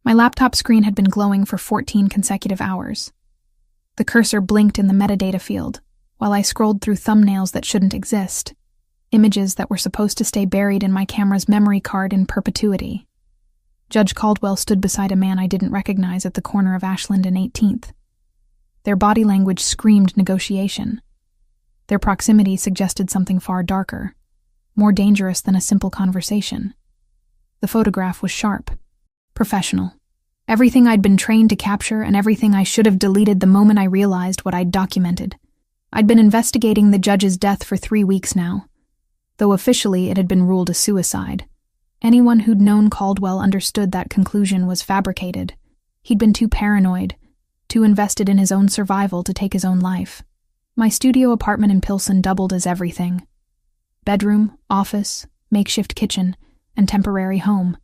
My laptop screen had been glowing for 14 consecutive hours. The cursor blinked in the metadata field, while I scrolled through thumbnails that shouldn't exist, images that were supposed to stay buried in my camera's memory card in perpetuity. Judge Caldwell stood beside a man I didn't recognize at the corner of Ashland and 18th. Their body language screamed negotiation. Their proximity suggested something far darker, more dangerous than a simple conversation. The photograph was sharp, professional. Everything I'd been trained to capture and everything I should have deleted the moment I realized what I'd documented. I'd been investigating the judge's death for 3 weeks now, though officially it had been ruled a suicide. Anyone who'd known Caldwell understood that conclusion was fabricated. He'd been too paranoid, too invested in his own survival to take his own life. My studio apartment in Pilsen doubled as everything. Bedroom, office, makeshift kitchen, and temporary home.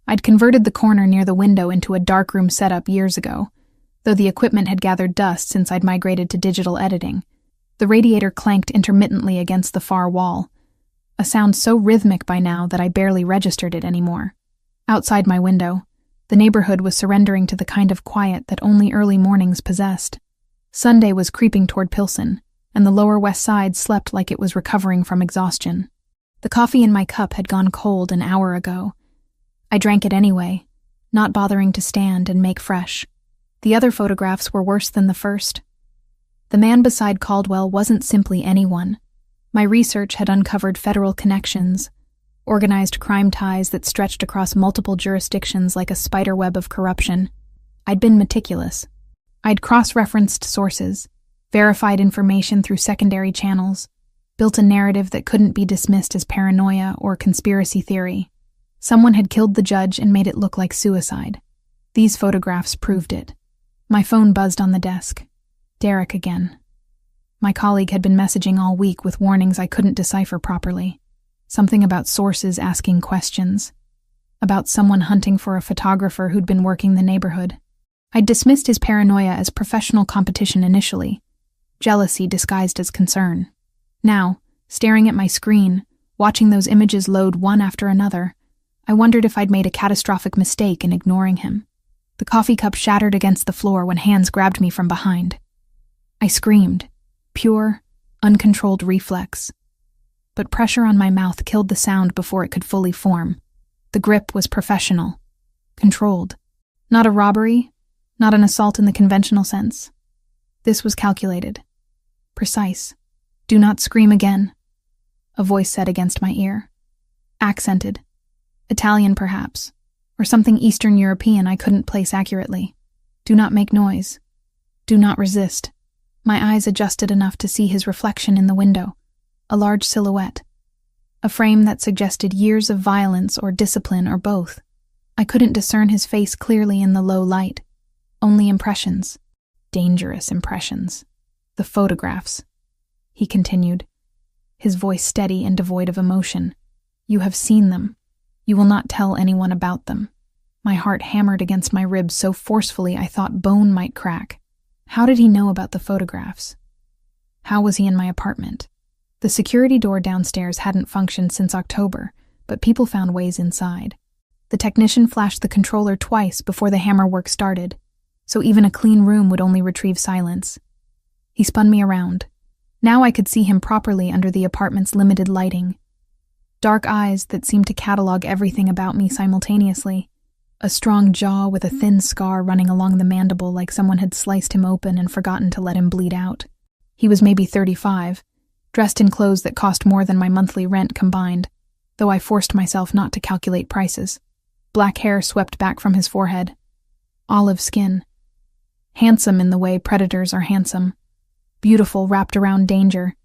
I'd converted the corner near the window into a darkroom setup years ago, though the equipment had gathered dust since I'd migrated to digital editing. The radiator clanked intermittently against the far wall, a sound so rhythmic by now that I barely registered it anymore. Outside my window, the neighborhood was surrendering to the kind of quiet that only early mornings possessed. Sunday was creeping toward Pilsen, and the Lower West Side slept like it was recovering from exhaustion. The coffee in my cup had gone cold an hour ago. I drank it anyway, not bothering to stand and make fresh. The other photographs were worse than the first. The man beside Caldwell wasn't simply anyone. My research had uncovered federal connections, organized crime ties that stretched across multiple jurisdictions like a spiderweb of corruption. I'd been meticulous. I'd cross-referenced sources, verified information through secondary channels, built a narrative that couldn't be dismissed as paranoia or conspiracy theory. Someone had killed the judge and made it look like suicide. These photographs proved it. My phone buzzed on the desk. Derek again. My colleague had been messaging all week with warnings I couldn't decipher properly. Something about sources asking questions. About someone hunting for a photographer who'd been working the neighborhood. I'd dismissed his paranoia as professional competition initially, jealousy disguised as concern. Now, staring at my screen, watching those images load one after another, I wondered if I'd made a catastrophic mistake in ignoring him. The coffee cup shattered against the floor when hands grabbed me from behind. I screamed, pure, uncontrolled reflex. But pressure on my mouth killed the sound before it could fully form. The grip was professional, controlled. Not a robbery, not an assault in the conventional sense. This was calculated, precise. "Do not scream again," a voice said against my ear. Accented. Italian, perhaps, or something Eastern European I couldn't place accurately. "Do not make noise. Do not resist." My eyes adjusted enough to see his reflection in the window, a large silhouette, a frame that suggested years of violence or discipline or both. I couldn't discern his face clearly in the low light, only impressions, dangerous impressions. "The photographs," he continued, his voice steady and devoid of emotion. "You have seen them. You will not tell anyone about them." My heart hammered against my ribs so forcefully I thought bone might crack. How did he know about the photographs? How was he in my apartment? The security door downstairs hadn't functioned since October, but people found ways inside. The technician flashed the controller twice before the hammer work started, so even a clean room would only retrieve silence. He spun me around. Now I could see him properly under the apartment's limited lighting. Dark eyes that seemed to catalog everything about me simultaneously. A strong jaw with a thin scar running along the mandible like someone had sliced him open and forgotten to let him bleed out. He was maybe 35, dressed in clothes that cost more than my monthly rent combined, though I forced myself not to calculate prices. Black hair swept back from his forehead. Olive skin. Handsome in the way predators are handsome. Beautiful wrapped around danger.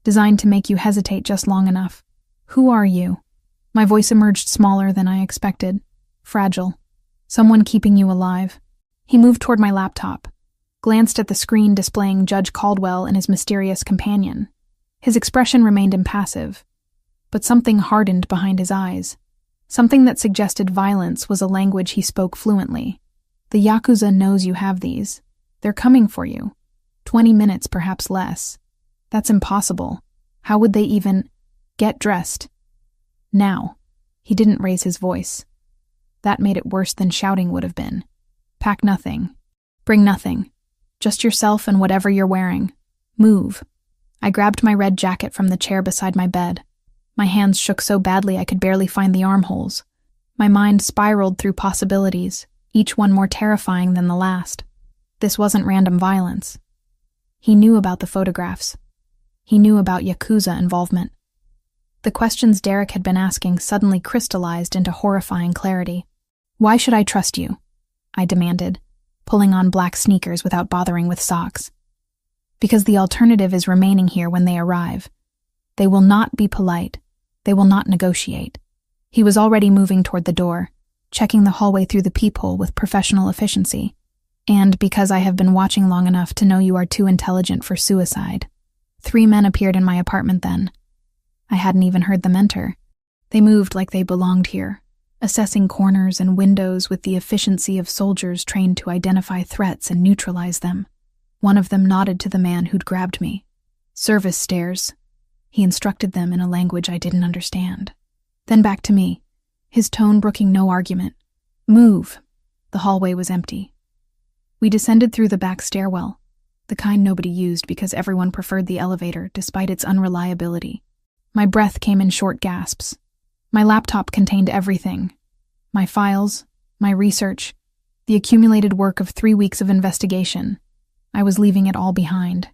Designed to make you hesitate just long enough. "Who are you?" My voice emerged smaller than I expected. Fragile. Someone keeping you alive. He moved toward my laptop, glanced at the screen displaying Judge Caldwell and his mysterious companion. His expression remained impassive, but something hardened behind his eyes. Something that suggested violence was a language he spoke fluently. "The Yakuza knows you have these. They're coming for you. 20 minutes, perhaps less. That's impossible. How would they even get dressed?" Now. He didn't raise his voice. That made it worse than shouting would have been. Pack nothing. Bring nothing. Just yourself and whatever you're wearing. Move. I grabbed my red jacket from the chair beside my bed. My hands shook so badly I could barely find the armholes. My mind spiraled through possibilities, each one more terrifying than the last. This wasn't random violence. He knew about the photographs. He knew about Yakuza involvement. The questions Derek had been asking suddenly crystallized into horrifying clarity. "Why should I trust you?" I demanded, pulling on black sneakers without bothering with socks. "Because the alternative is remaining here when they arrive. They will not be polite. They will not negotiate." He was already moving toward the door, checking the hallway through the peephole with professional efficiency. "And because I have been watching long enough to know you are too intelligent for suicide." 3 men appeared in my apartment then. I hadn't even heard them enter. They moved like they belonged here, assessing corners and windows with the efficiency of soldiers trained to identify threats and neutralize them. One of them nodded to the man who'd grabbed me. "Service stairs." He instructed them in a language I didn't understand. Then back to me, his tone brooking no argument. "Move." The hallway was empty. We descended through the back stairwell, the kind nobody used because everyone preferred the elevator despite its unreliability. My breath came in short gasps. My laptop contained everything. My files, my research, the accumulated work of 3 weeks of investigation. I was leaving it all behind.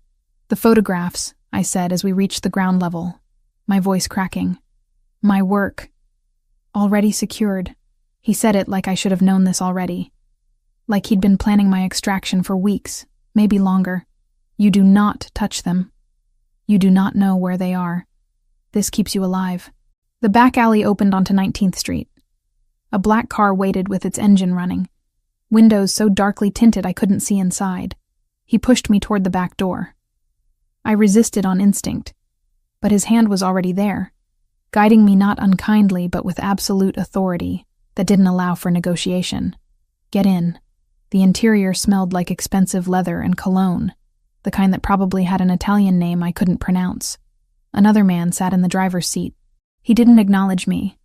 "The photographs," I said as we reached the ground level, my voice cracking. "My work. Already secured." He said it like I should have known this already. Like he'd been planning my extraction for weeks, maybe longer. "You do not touch them. You do not know where they are. This keeps you alive." The back alley opened onto 19th Street. A black car waited with its engine running, windows so darkly tinted I couldn't see inside. He pushed me toward the back door. I resisted on instinct, but his hand was already there, guiding me not unkindly but with absolute authority that didn't allow for negotiation. "Get in." The interior smelled like expensive leather and cologne, the kind that probably had an Italian name I couldn't pronounce. Another man sat in the driver's seat. He didn't acknowledge me,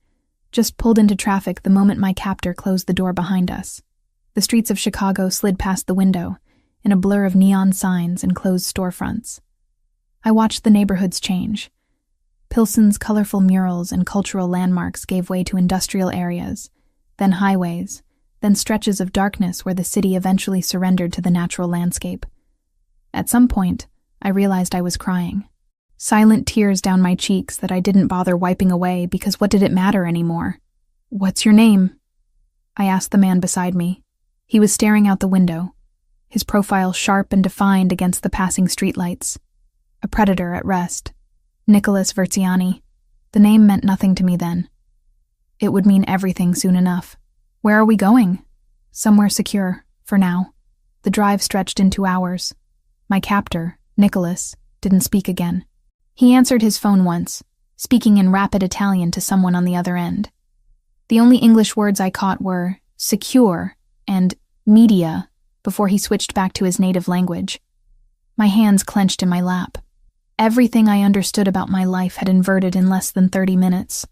just pulled into traffic the moment my captor closed the door behind us. The streets of Chicago slid past the window, in a blur of neon signs and closed storefronts. I watched the neighborhoods change. Pilsen's colorful murals and cultural landmarks gave way to industrial areas, then highways, then stretches of darkness where the city eventually surrendered to the natural landscape. At some point, I realized I was crying. Silent tears down my cheeks that I didn't bother wiping away because what did it matter anymore? "What's your name?" I asked the man beside me. He was staring out the window, his profile sharp and defined against the passing streetlights. A predator at rest. Nicholas Verziani. The name meant nothing to me then. It would mean everything soon enough. "Where are we going?" "Somewhere secure, for now." The drive stretched into hours. My captor, Nicholas, didn't speak again. He answered his phone once, speaking in rapid Italian to someone on the other end. The only English words I caught were "secure" and "media" before he switched back to his native language. My hands clenched in my lap. Everything I understood about my life had inverted in less than 30 minutes.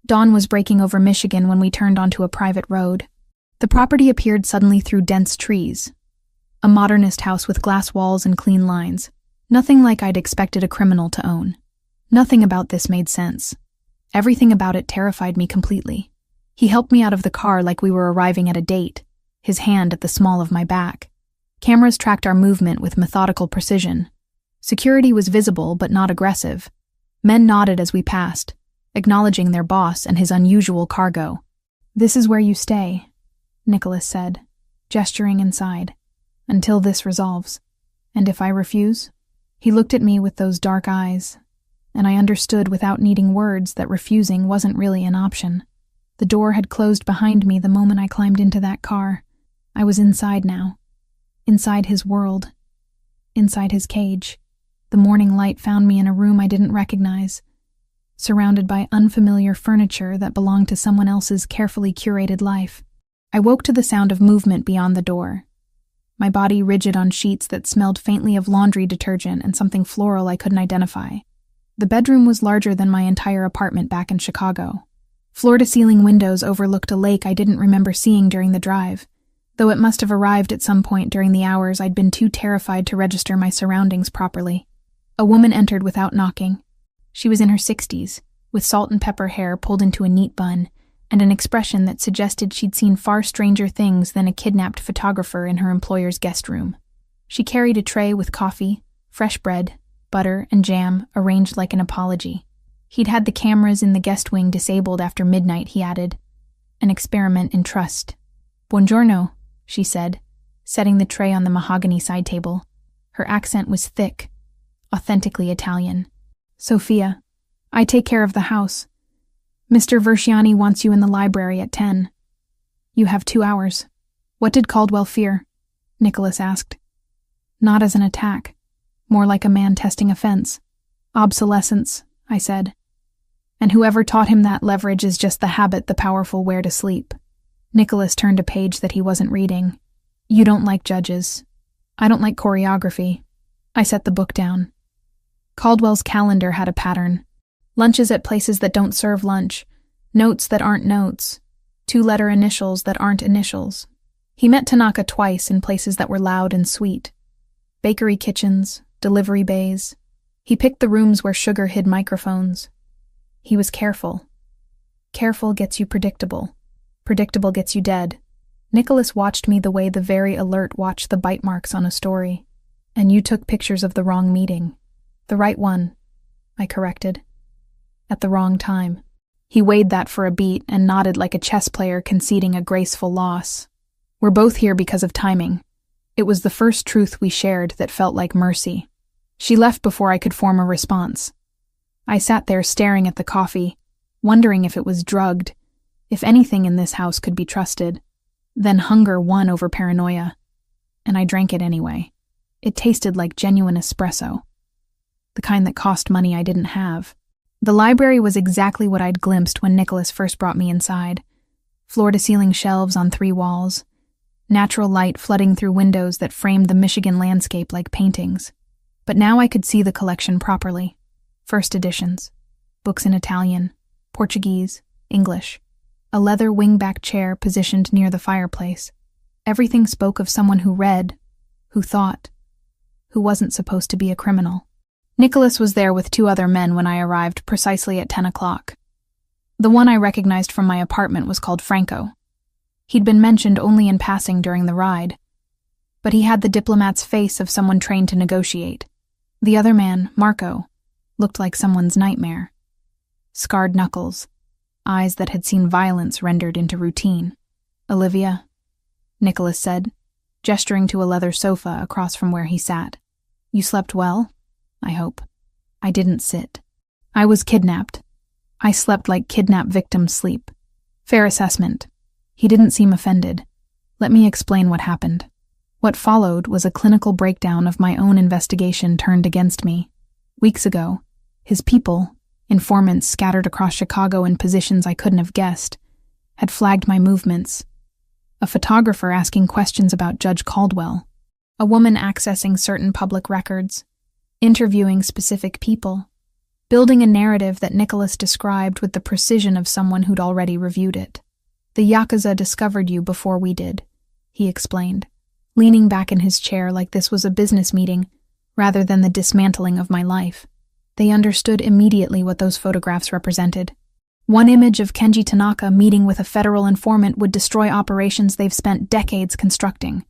Dawn was breaking over Michigan when we turned onto a private road. The property appeared suddenly through dense trees. A modernist house with glass walls and clean lines. Nothing like I'd expected a criminal to own. Nothing about this made sense. Everything about it terrified me completely. He helped me out of the car like we were arriving at a date, his hand at the small of my back. Cameras tracked our movement with methodical precision. Security was visible but not aggressive. Men nodded as we passed, acknowledging their boss and his unusual cargo. "This is where you stay," Nicholas said, gesturing inside, "until this resolves. And if I refuse?" He looked at me with those dark eyes, and I understood without needing words that refusing wasn't really an option. The door had closed behind me the moment I climbed into that car. I was inside now. Inside his world. Inside his cage. The morning light found me in a room I didn't recognize, surrounded by unfamiliar furniture that belonged to someone else's carefully curated life. I woke to the sound of movement beyond the door, my body rigid on sheets that smelled faintly of laundry detergent and something floral I couldn't identify. The bedroom was larger than my entire apartment back in Chicago. Floor-to-ceiling windows overlooked a lake I didn't remember seeing during the drive, though it must have arrived at some point during the hours I'd been too terrified to register my surroundings properly. A woman entered without knocking. She was in her 60s, with salt and pepper hair pulled into a neat bun, and an expression that suggested she'd seen far stranger things than a kidnapped photographer in her employer's guest room. She carried a tray with coffee, fresh bread, butter, and jam arranged like an apology. He'd had the cameras in the guest wing disabled after midnight, he added. An experiment in trust. Buongiorno, she said, setting the tray on the mahogany side table. Her accent was thick, authentically Italian. Sophia, I take care of the house. Mr. Versiani wants you in the library at 10. You have 2 hours. What did Caldwell fear? Nicholas asked. Not as an attack. More like a man testing a fence. Obsolescence, I said. And whoever taught him that leverage is just the habit the powerful wear to sleep. Nicholas turned a page that he wasn't reading. You don't like judges. I don't like choreography. I set the book down. Caldwell's calendar had a pattern. Lunches at places that don't serve lunch. Notes that aren't notes. 2-letter initials that aren't initials. He met Tanaka twice in places that were loud and sweet. Bakery kitchens, delivery bays. He picked the rooms where sugar hid microphones. He was careful. Careful gets you predictable. Predictable gets you dead. Nicholas watched me the way the very alert watch the bite marks on a story. And you took pictures of the wrong meeting. The right one, I corrected. At the wrong time. He weighed that for a beat and nodded like a chess player conceding a graceful loss. We're both here because of timing. It was the first truth we shared that felt like mercy. She left before I could form a response. I sat there staring at the coffee, wondering if it was drugged, if anything in this house could be trusted. Then hunger won over paranoia, and I drank it anyway. It tasted like genuine espresso, the kind that cost money I didn't have. The library was exactly what I'd glimpsed when Nicholas first brought me inside. Floor-to-ceiling shelves on 3 walls, natural light flooding through windows that framed the Michigan landscape like paintings. But now I could see the collection properly. First editions, books in Italian, Portuguese, English, a leather wing-back chair positioned near the fireplace. Everything spoke of someone who read, who thought, who wasn't supposed to be a criminal. Nicholas was there with 2 other men when I arrived precisely at 10 o'clock. The one I recognized from my apartment was called Franco. He'd been mentioned only in passing during the ride, but he had the diplomat's face of someone trained to negotiate. The other man, Marco, looked like someone's nightmare. Scarred knuckles, eyes that had seen violence rendered into routine. Olivia, Nicholas said, gesturing to a leather sofa across from where he sat. You slept well? I hope. I didn't sit. I was kidnapped. I slept like kidnapped victims sleep. Fair assessment. He didn't seem offended. Let me explain what happened. What followed was a clinical breakdown of my own investigation turned against me. Weeks ago, his people, informants scattered across Chicago in positions I couldn't have guessed, had flagged my movements. A photographer asking questions about Judge Caldwell. A woman accessing certain public records. Interviewing specific people. Building a narrative that Nicholas described with the precision of someone who'd already reviewed it. The Yakuza discovered you before we did, he explained, leaning back in his chair like this was a business meeting rather than the dismantling of my life. They understood immediately what those photographs represented. One image of Kenji Tanaka meeting with a federal informant would destroy operations they've spent decades constructing.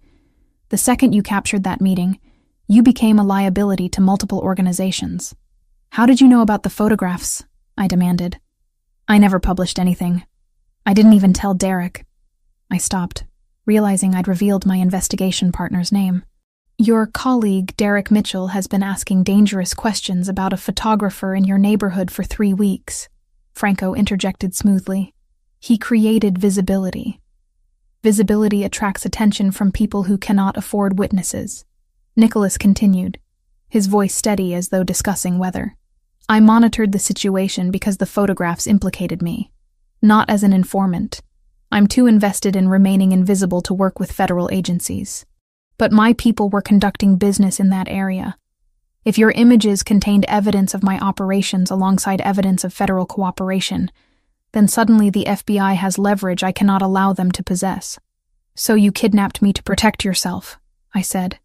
The second you captured that meeting, you became a liability to multiple organizations. How did you know about the photographs? I demanded. I never published anything. I didn't even tell Derek. I stopped, realizing I'd revealed my investigation partner's name. Your colleague, Derek Mitchell, has been asking dangerous questions about a photographer in your neighborhood for 3 weeks, Franco interjected smoothly. He created visibility. Visibility attracts attention from people who cannot afford witnesses. Nicholas continued, his voice steady as though discussing weather. I monitored the situation because the photographs implicated me. Not as an informant. I'm too invested in remaining invisible to work with federal agencies. But my people were conducting business in that area. If your images contained evidence of my operations alongside evidence of federal cooperation, Then suddenly the FBI has leverage I cannot allow them to possess. So you kidnapped me to protect yourself, I said,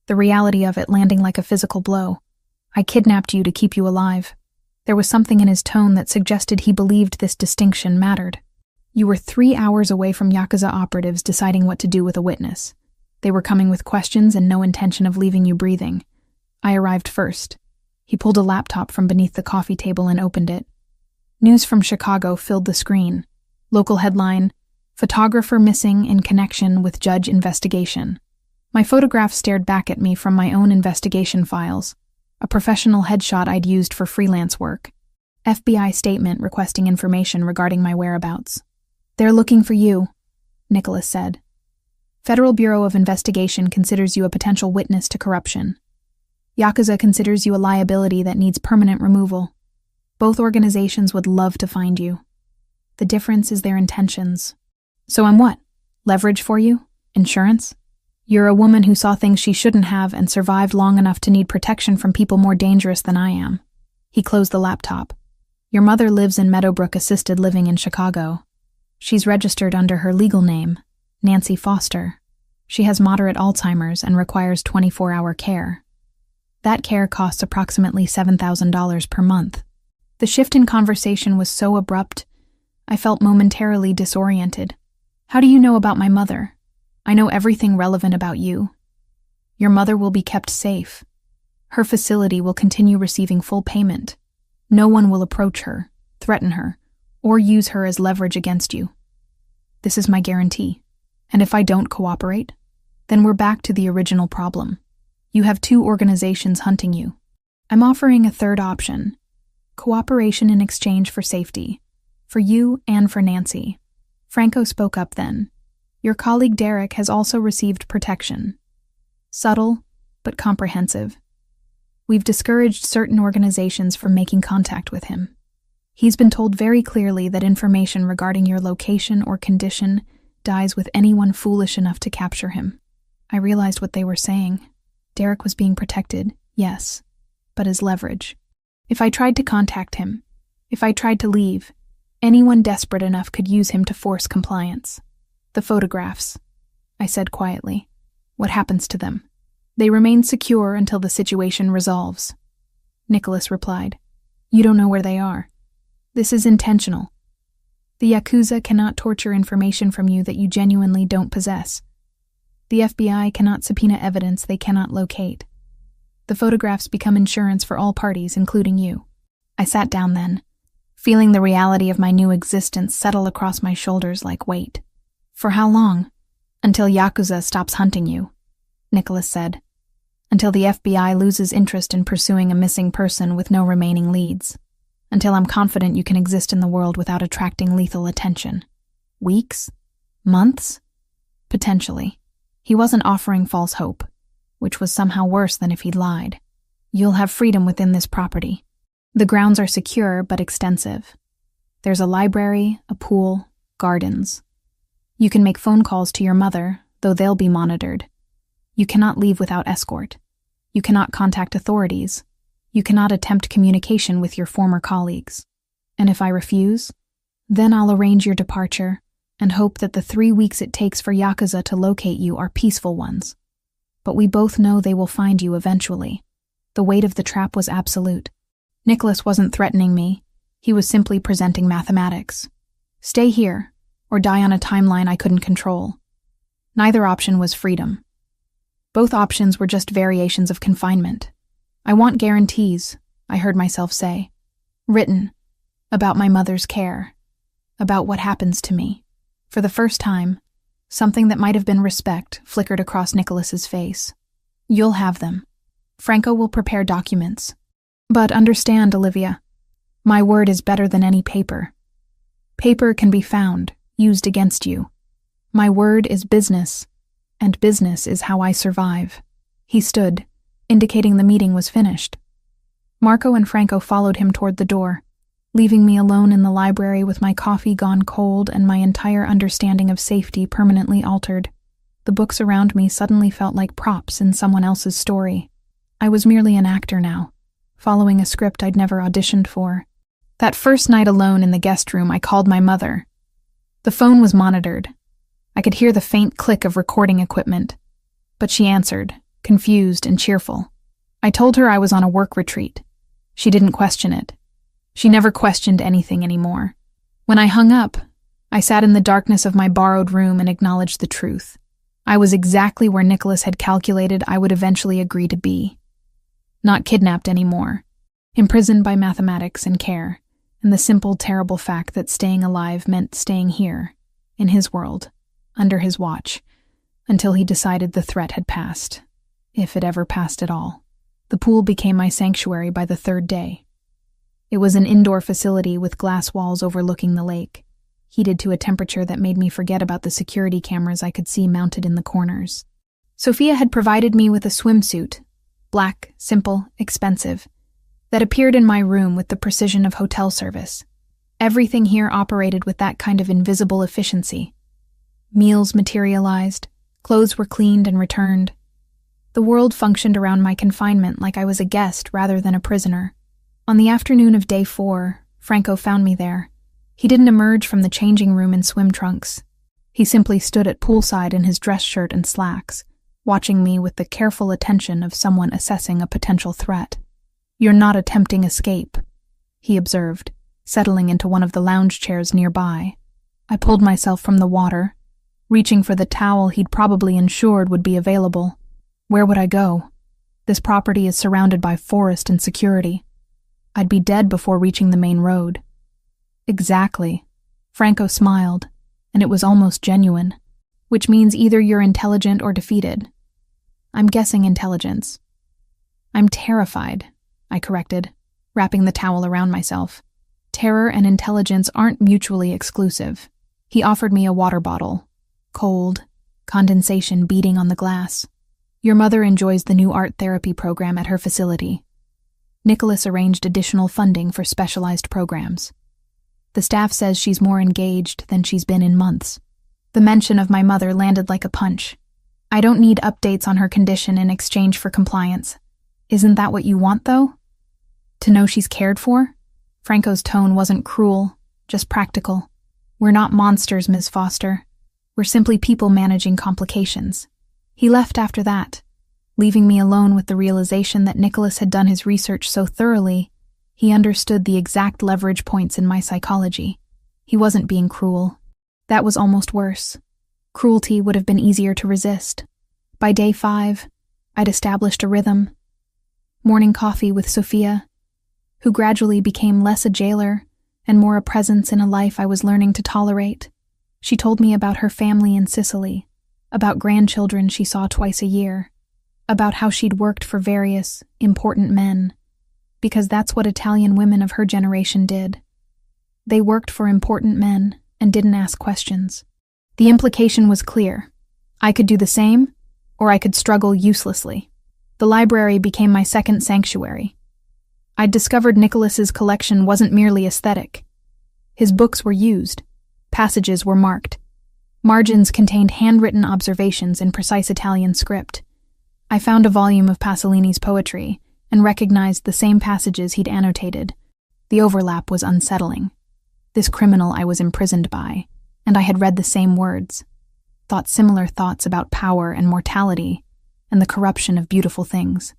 the reality of it landing like a physical blow. I kidnapped you to keep you alive. There was something in his tone that suggested he believed this distinction mattered. You were 3 hours away from Yakuza operatives deciding what to do with a witness. They were coming with questions and no intention of leaving you breathing. I arrived first. He pulled a laptop from beneath the coffee table and opened it. News from Chicago filled the screen. Local headline, "Photographer missing in connection with judge investigation." My photograph stared back at me from my own investigation files, a professional headshot I'd used for freelance work. FBI statement requesting information regarding my whereabouts. "They're looking for you," Nicholas said. "Federal Bureau of Investigation considers you a potential witness to corruption. Yakuza considers you a liability that needs permanent removal. Both organizations would love to find you. The difference is their intentions. So I'm what? Leverage for you? Insurance? You're a woman who saw things she shouldn't have and survived long enough to need protection from people more dangerous than I am." He closed the laptop. "Your mother lives in Meadowbrook Assisted Living in Chicago. She's registered under her legal name, Nancy Foster. She has moderate Alzheimer's and requires 24-hour care. That care costs approximately $7,000 per month." The shift in conversation was so abrupt, I felt momentarily disoriented. "How do you know about my mother? I know everything relevant about you. Your mother will be kept safe. Her facility will continue receiving full payment. No one will approach her, threaten her, or use her as leverage against you. This is my guarantee. And if I don't cooperate, then we're back to the original problem. You have 2 organizations hunting you. I'm offering a third option. Cooperation in exchange for safety. For you and for Nancy." Franco spoke up then. "Your colleague Derek has also received protection. Subtle, but comprehensive. We've discouraged certain organizations from making contact with him. He's been told very clearly that information regarding your location or condition dies with anyone foolish enough to capture him." I realized what they were saying. Derek was being protected, yes, but as leverage. If I tried to contact him, if I tried to leave, anyone desperate enough could use him to force compliance. "The photographs," I said quietly. "What happens to them?" "They remain secure until the situation resolves," Nicholas replied. "You don't know where they are. This is intentional. The Yakuza cannot torture information from you that you genuinely don't possess. The FBI cannot subpoena evidence they cannot locate. The photographs become insurance for all parties, including you." I sat down then, feeling the reality of my new existence settle across my shoulders like weight. "For how long?" "Until Yakuza stops hunting you," Nicholas said. "Until the FBI loses interest in pursuing a missing person with no remaining leads. Until I'm confident you can exist in the world without attracting lethal attention." Weeks? Months? Potentially. He wasn't offering false hope, which was somehow worse than if he'd lied. "You'll have freedom within this property. The grounds are secure but extensive. There's a library, a pool, gardens. You can make phone calls to your mother, though they'll be monitored. You cannot leave without escort. You cannot contact authorities. You cannot attempt communication with your former colleagues. And if I refuse, then I'll arrange your departure and hope that the 3 weeks it takes for Yakuza to locate you are peaceful ones. But we both know they will find you eventually." The weight of the trap was absolute. Nicholas wasn't threatening me. He was simply presenting mathematics. Stay here, or die on a timeline I couldn't control. Neither option was freedom. Both options were just variations of confinement. "I want guarantees," I heard myself say. "Written. About my mother's care. About what happens to me." For the first time, something that might have been respect flickered across Nicholas's face. "You'll have them. Franco will prepare documents. But understand, Olivia, my word is better than any paper. Paper can be found, used against you. My word is business, and business is how I survive." He stood, indicating the meeting was finished. Marco and Franco followed him toward the door, leaving me alone in the library with my coffee gone cold and my entire understanding of safety permanently altered. The books around me suddenly felt like props in someone else's story. I was merely an actor now, following a script I'd never auditioned for. That first night alone in the guest room, I called my mother. The phone was monitored. I could hear the faint click of recording equipment. But she answered, confused and cheerful. I told her I was on a work retreat. She didn't question it. She never questioned anything anymore. When I hung up, I sat in the darkness of my borrowed room and acknowledged the truth. I was exactly where Nicholas had calculated I would eventually agree to be. Not kidnapped anymore. Imprisoned by mathematics and care, and the simple, terrible fact that staying alive meant staying here, in his world, under his watch, until he decided the threat had passed, if it ever passed at all. The pool became my sanctuary by the third day. It was an indoor facility with glass walls overlooking the lake, heated to a temperature that made me forget about the security cameras I could see mounted in the corners. Sophia had provided me with a swimsuit, black, simple, expensive, that appeared in my room with the precision of hotel service. Everything here operated with that kind of invisible efficiency. Meals materialized, clothes were cleaned and returned. The world functioned around my confinement like I was a guest rather than a prisoner. On the afternoon of day 4, Franco found me there. He didn't emerge from the changing room in swim trunks. He simply stood at poolside in his dress shirt and slacks, watching me with the careful attention of someone assessing a potential threat. "You're not attempting escape," he observed, settling into one of the lounge chairs nearby. I pulled myself from the water, reaching for the towel he'd probably ensured would be available. Where would I go? This property is surrounded by forest and security. I'd be dead before reaching the main road. Exactly. Franco smiled, and it was almost genuine, which means either you're intelligent or defeated. I'm guessing intelligence. I'm terrified, I corrected, wrapping the towel around myself. Terror and intelligence aren't mutually exclusive. He offered me a water bottle. Cold, condensation beating on the glass. Your mother enjoys the new art therapy program at her facility. Nicholas arranged additional funding for specialized programs. The staff says she's more engaged than she's been in months. The mention of my mother landed like a punch. I don't need updates on her condition in exchange for compliance. Isn't that what you want, though? To know she's cared for? Franco's tone wasn't cruel, just practical. We're not monsters, Ms. Foster. We're simply people managing complications. He left after that, leaving me alone with the realization that Nicholas had done his research so thoroughly, he understood the exact leverage points in my psychology. He wasn't being cruel. That was almost worse. Cruelty would have been easier to resist. By day 5, I'd established a rhythm. Morning coffee with Sophia, who gradually became less a jailer and more a presence in a life I was learning to tolerate. She told me about her family in Sicily, about grandchildren she saw twice a year, about how she'd worked for various, important men, because that's what Italian women of her generation did. They worked for important men and didn't ask questions. The implication was clear. I could do the same, or I could struggle uselessly. The library became my second sanctuary. I'd discovered Nicholas's collection wasn't merely aesthetic. His books were used. Passages were marked. Margins contained handwritten observations in precise Italian script. I found a volume of Pasolini's poetry and recognized the same passages he'd annotated. The overlap was unsettling. This criminal I was imprisoned by, and I had read the same words, thought similar thoughts about power and mortality, and the corruption of beautiful things.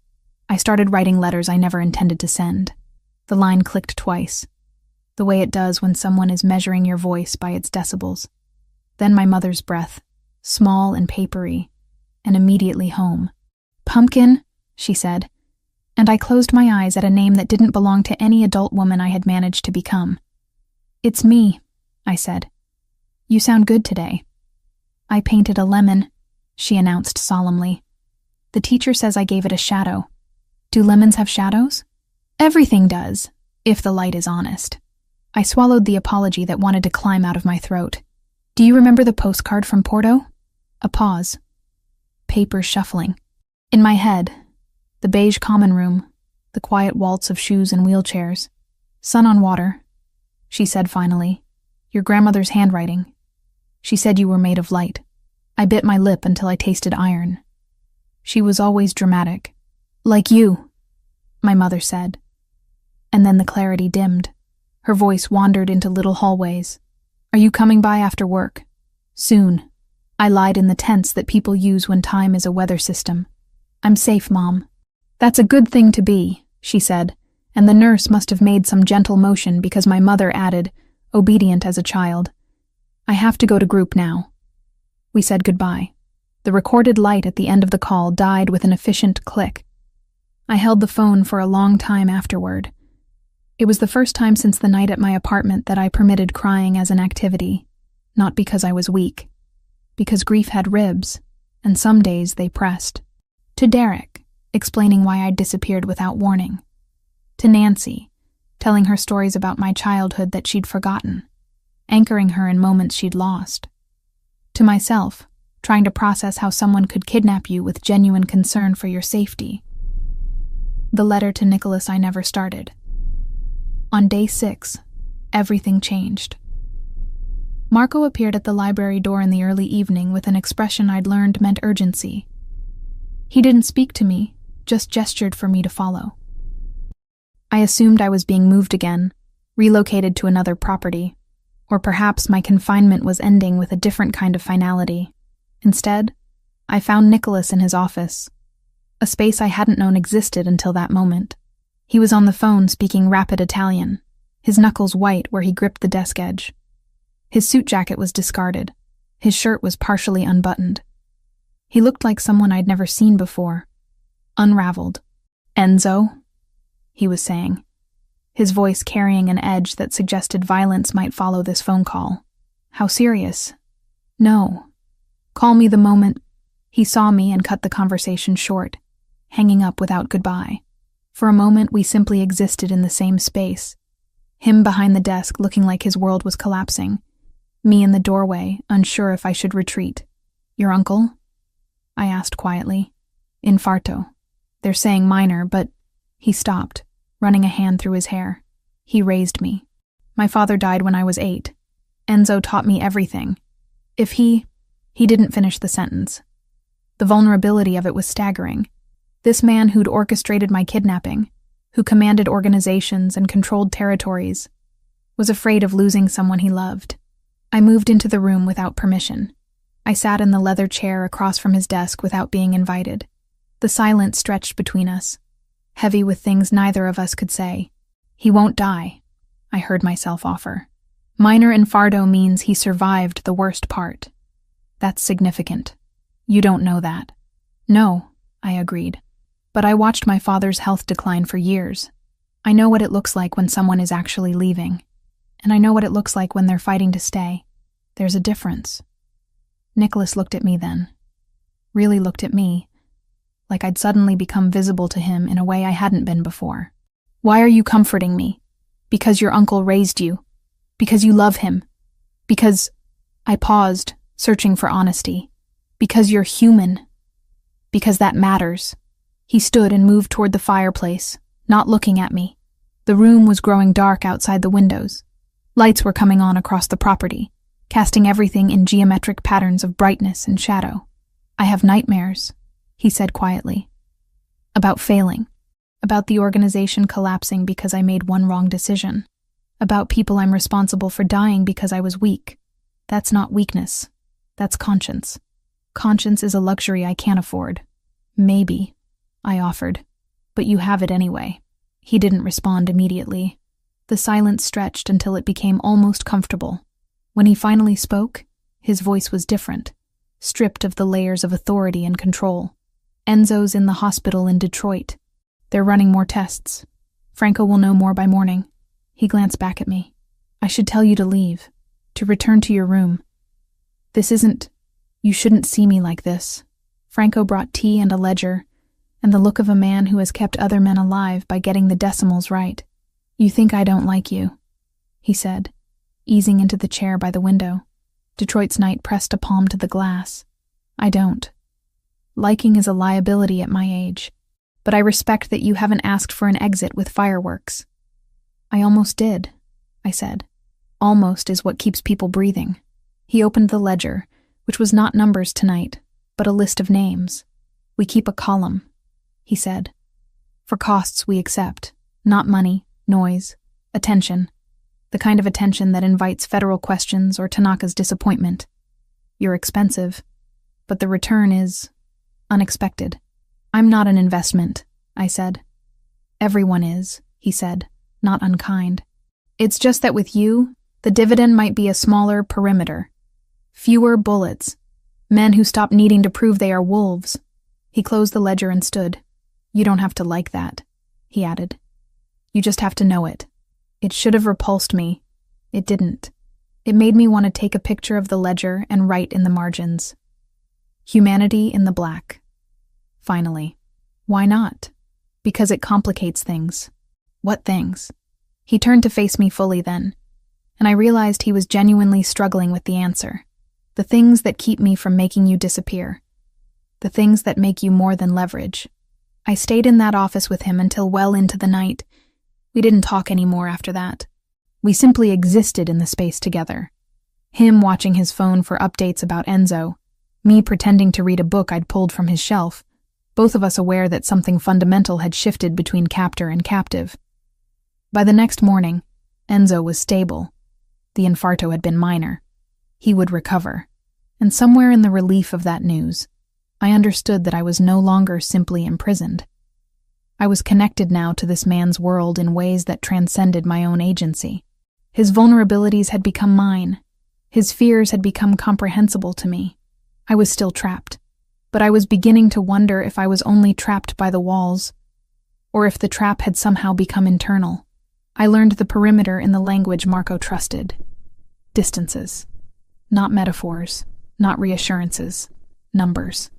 I started writing letters I never intended to send. The line clicked twice, the way it does when someone is measuring your voice by its decibels. Then my mother's breath, small and papery, and immediately home. "Pumpkin," she said, and I closed my eyes at a name that didn't belong to any adult woman I had managed to become. "It's me," I said. "You sound good today." "I painted a lemon," she announced solemnly. "The teacher says I gave it a shadow. Do lemons have shadows?" "Everything does, if the light is honest." I swallowed the apology that wanted to climb out of my throat. "Do you remember the postcard from Porto?" A pause. Paper shuffling. In my head, the beige common room, the quiet waltz of shoes and wheelchairs. "Sun on water," she said finally. "Your grandmother's handwriting. She said you were made of light." I bit my lip until I tasted iron. She was always dramatic. "Like you," my mother said. And then the clarity dimmed. Her voice wandered into little hallways. "Are you coming by after work?" "Soon." I lied in the tense that people use when time is a weather system. "I'm safe, Mom." "That's a good thing to be," she said, and the nurse must have made some gentle motion because my mother added, obedient as a child, "I have to go to group now." We said goodbye. The recorded light at the end of the call died with an efficient click. I held the phone for a long time afterward. It was the first time since the night at my apartment that I permitted crying as an activity, not because I was weak, because grief had ribs, and some days they pressed. To Derek, explaining why I'd disappeared without warning. To Nancy, telling her stories about my childhood that she'd forgotten, anchoring her in moments she'd lost. To myself, trying to process how someone could kidnap you with genuine concern for your safety. The letter to Nicholas I never started. On day 6, everything changed. Marco appeared at the library door in the early evening with an expression I'd learned meant urgency. He didn't speak to me, just gestured for me to follow. I assumed I was being moved again, relocated to another property, or perhaps my confinement was ending with a different kind of finality. Instead, I found Nicholas in his office, a space I hadn't known existed until that moment. He was on the phone speaking rapid Italian, his knuckles white where he gripped the desk edge. His suit jacket was discarded. His shirt was partially unbuttoned. He looked like someone I'd never seen before. Unraveled. "Enzo?" he was saying, his voice carrying an edge that suggested violence might follow this phone call. "How serious?" "No. Call me the moment." He saw me and cut the conversation short, hanging up without goodbye. For a moment, we simply existed in the same space. Him behind the desk looking like his world was collapsing. Me in the doorway, unsure if I should retreat. "Your uncle?" I asked quietly. "Infarto. They're saying minor, but..." He stopped, running a hand through his hair. He raised me. "My father died when I was 8. Enzo taught me everything. If he didn't finish the sentence. The vulnerability of it was staggering. This man who'd orchestrated my kidnapping, who commanded organizations and controlled territories, was afraid of losing someone he loved. I moved into the room without permission. I sat in the leather chair across from his desk without being invited. The silence stretched between us, heavy with things neither of us could say. "He won't die," I heard myself offer. "Minor infarto means he survived the worst part. That's significant. You don't know that." "No," I agreed. "But I watched my father's health decline for years. I know what it looks like when someone is actually leaving. And I know what it looks like when they're fighting to stay. There's a difference." Nicholas looked at me then. Really looked at me, like I'd suddenly become visible to him in a way I hadn't been before. "Why are you comforting me? Because your uncle raised you. Because you love him. Because..." I paused, searching for honesty. "Because you're human. Because that matters." He stood and moved toward the fireplace, not looking at me. The room was growing dark outside the windows. Lights were coming on across the property, casting everything in geometric patterns of brightness and shadow. "I have nightmares," he said quietly. "About failing. About the organization collapsing because I made one wrong decision. About people I'm responsible for dying because I was weak. That's not weakness. That's conscience. Conscience is a luxury I can't afford." "Maybe," I offered. "But you have it anyway." He didn't respond immediately. The silence stretched until it became almost comfortable. When he finally spoke, his voice was different, stripped of the layers of authority and control. "Enzo's in the hospital in Detroit. They're running more tests. Franco will know more by morning." He glanced back at me. "I should tell you to leave, to return to your room. This isn't... You shouldn't see me like this." Franco brought tea and a ledger, and the look of a man who has kept other men alive by getting the decimals right. "You think I don't like you," he said, easing into the chair by the window. Detroit's night pressed a palm to the glass. "I don't. Liking is a liability at my age, but I respect that you haven't asked for an exit with fireworks." "I almost did," I said. "Almost is what keeps people breathing." He opened the ledger, which was not numbers tonight, but a list of names. "We keep a column," he said. "For costs we accept, not money, noise, attention. The kind of attention that invites federal questions or Tanaka's disappointment. You're expensive, but the return is unexpected. I'm not an investment, I said. Everyone is, he said, not unkind. It's just that with you, the dividend might be a smaller perimeter. Fewer bullets. Men who stop needing to prove they are wolves. He closed the ledger and stood. You don't have to like that, he added. You just have to know it. It should have repulsed me. It didn't. It made me want to take a picture of the ledger and write in the margins. Humanity in the black. Finally. Why not? Because it complicates things. What things? He turned to face me fully then, and I realized he was genuinely struggling with the answer. The things that keep me from making you disappear. The things that make you more than leverage. I stayed in that office with him until well into the night. We didn't talk anymore after that. We simply existed in the space together. Him watching his phone for updates about Enzo, me pretending to read a book I'd pulled from his shelf, both of us aware that something fundamental had shifted between captor and captive. By the next morning, Enzo was stable. The infarto had been minor. He would recover. And somewhere in the relief of that news, I understood that I was no longer simply imprisoned. I was connected now to this man's world in ways that transcended my own agency. His vulnerabilities had become mine. His fears had become comprehensible to me. I was still trapped, but I was beginning to wonder if I was only trapped by the walls, or if the trap had somehow become internal. I learned the perimeter in the language Marco trusted. Distances. Not metaphors, not reassurances, numbers.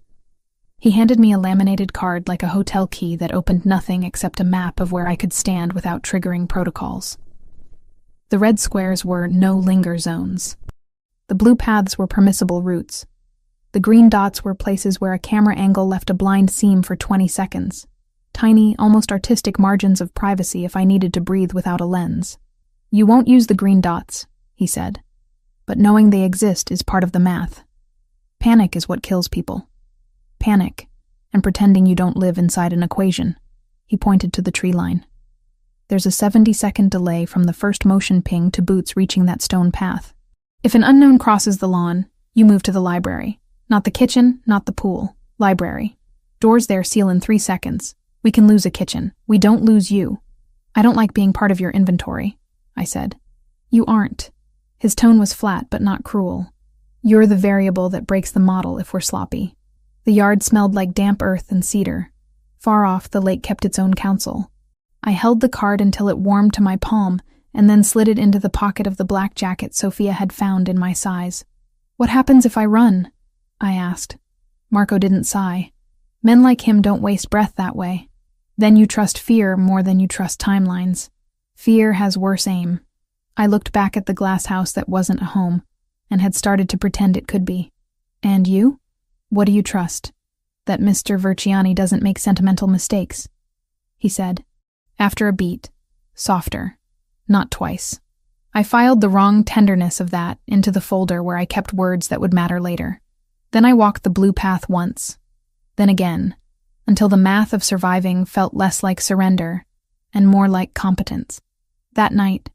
He handed me a laminated card like a hotel key that opened nothing except a map of where I could stand without triggering protocols. The red squares were no linger zones. The blue paths were permissible routes. The green dots were places where a camera angle left a blind seam for 20 seconds. Tiny, almost artistic margins of privacy if I needed to breathe without a lens. You won't use the green dots, he said. But knowing they exist is part of the math. Panic is what kills people. Panic, and pretending you don't live inside an equation. He pointed to the tree line. There's a 70-second delay from the first motion ping to boots reaching that stone path. If an unknown crosses the lawn, you move to the library. Not the kitchen, not the pool. Library. Doors there seal in 3 seconds. We can lose a kitchen. We don't lose you. I don't like being part of your inventory, I said. You aren't. His tone was flat but not cruel. You're the variable that breaks the model if we're sloppy. The yard smelled like damp earth and cedar. Far off, the lake kept its own counsel. I held the card until it warmed to my palm and then slid it into the pocket of the black jacket Sophia had found in my size. What happens if I run? I asked. Marco didn't sigh. Men like him don't waste breath that way. Then you trust fear more than you trust timelines. Fear has worse aim. I looked back at the glass house that wasn't a home and had started to pretend it could be. And you? What do you trust? That Mr. Verciani doesn't make sentimental mistakes, he said. After a beat, softer, not twice. I filed the wrong tenderness of that into the folder where I kept words that would matter later. Then I walked the blue path once, then again, until the math of surviving felt less like surrender and more like competence. That night,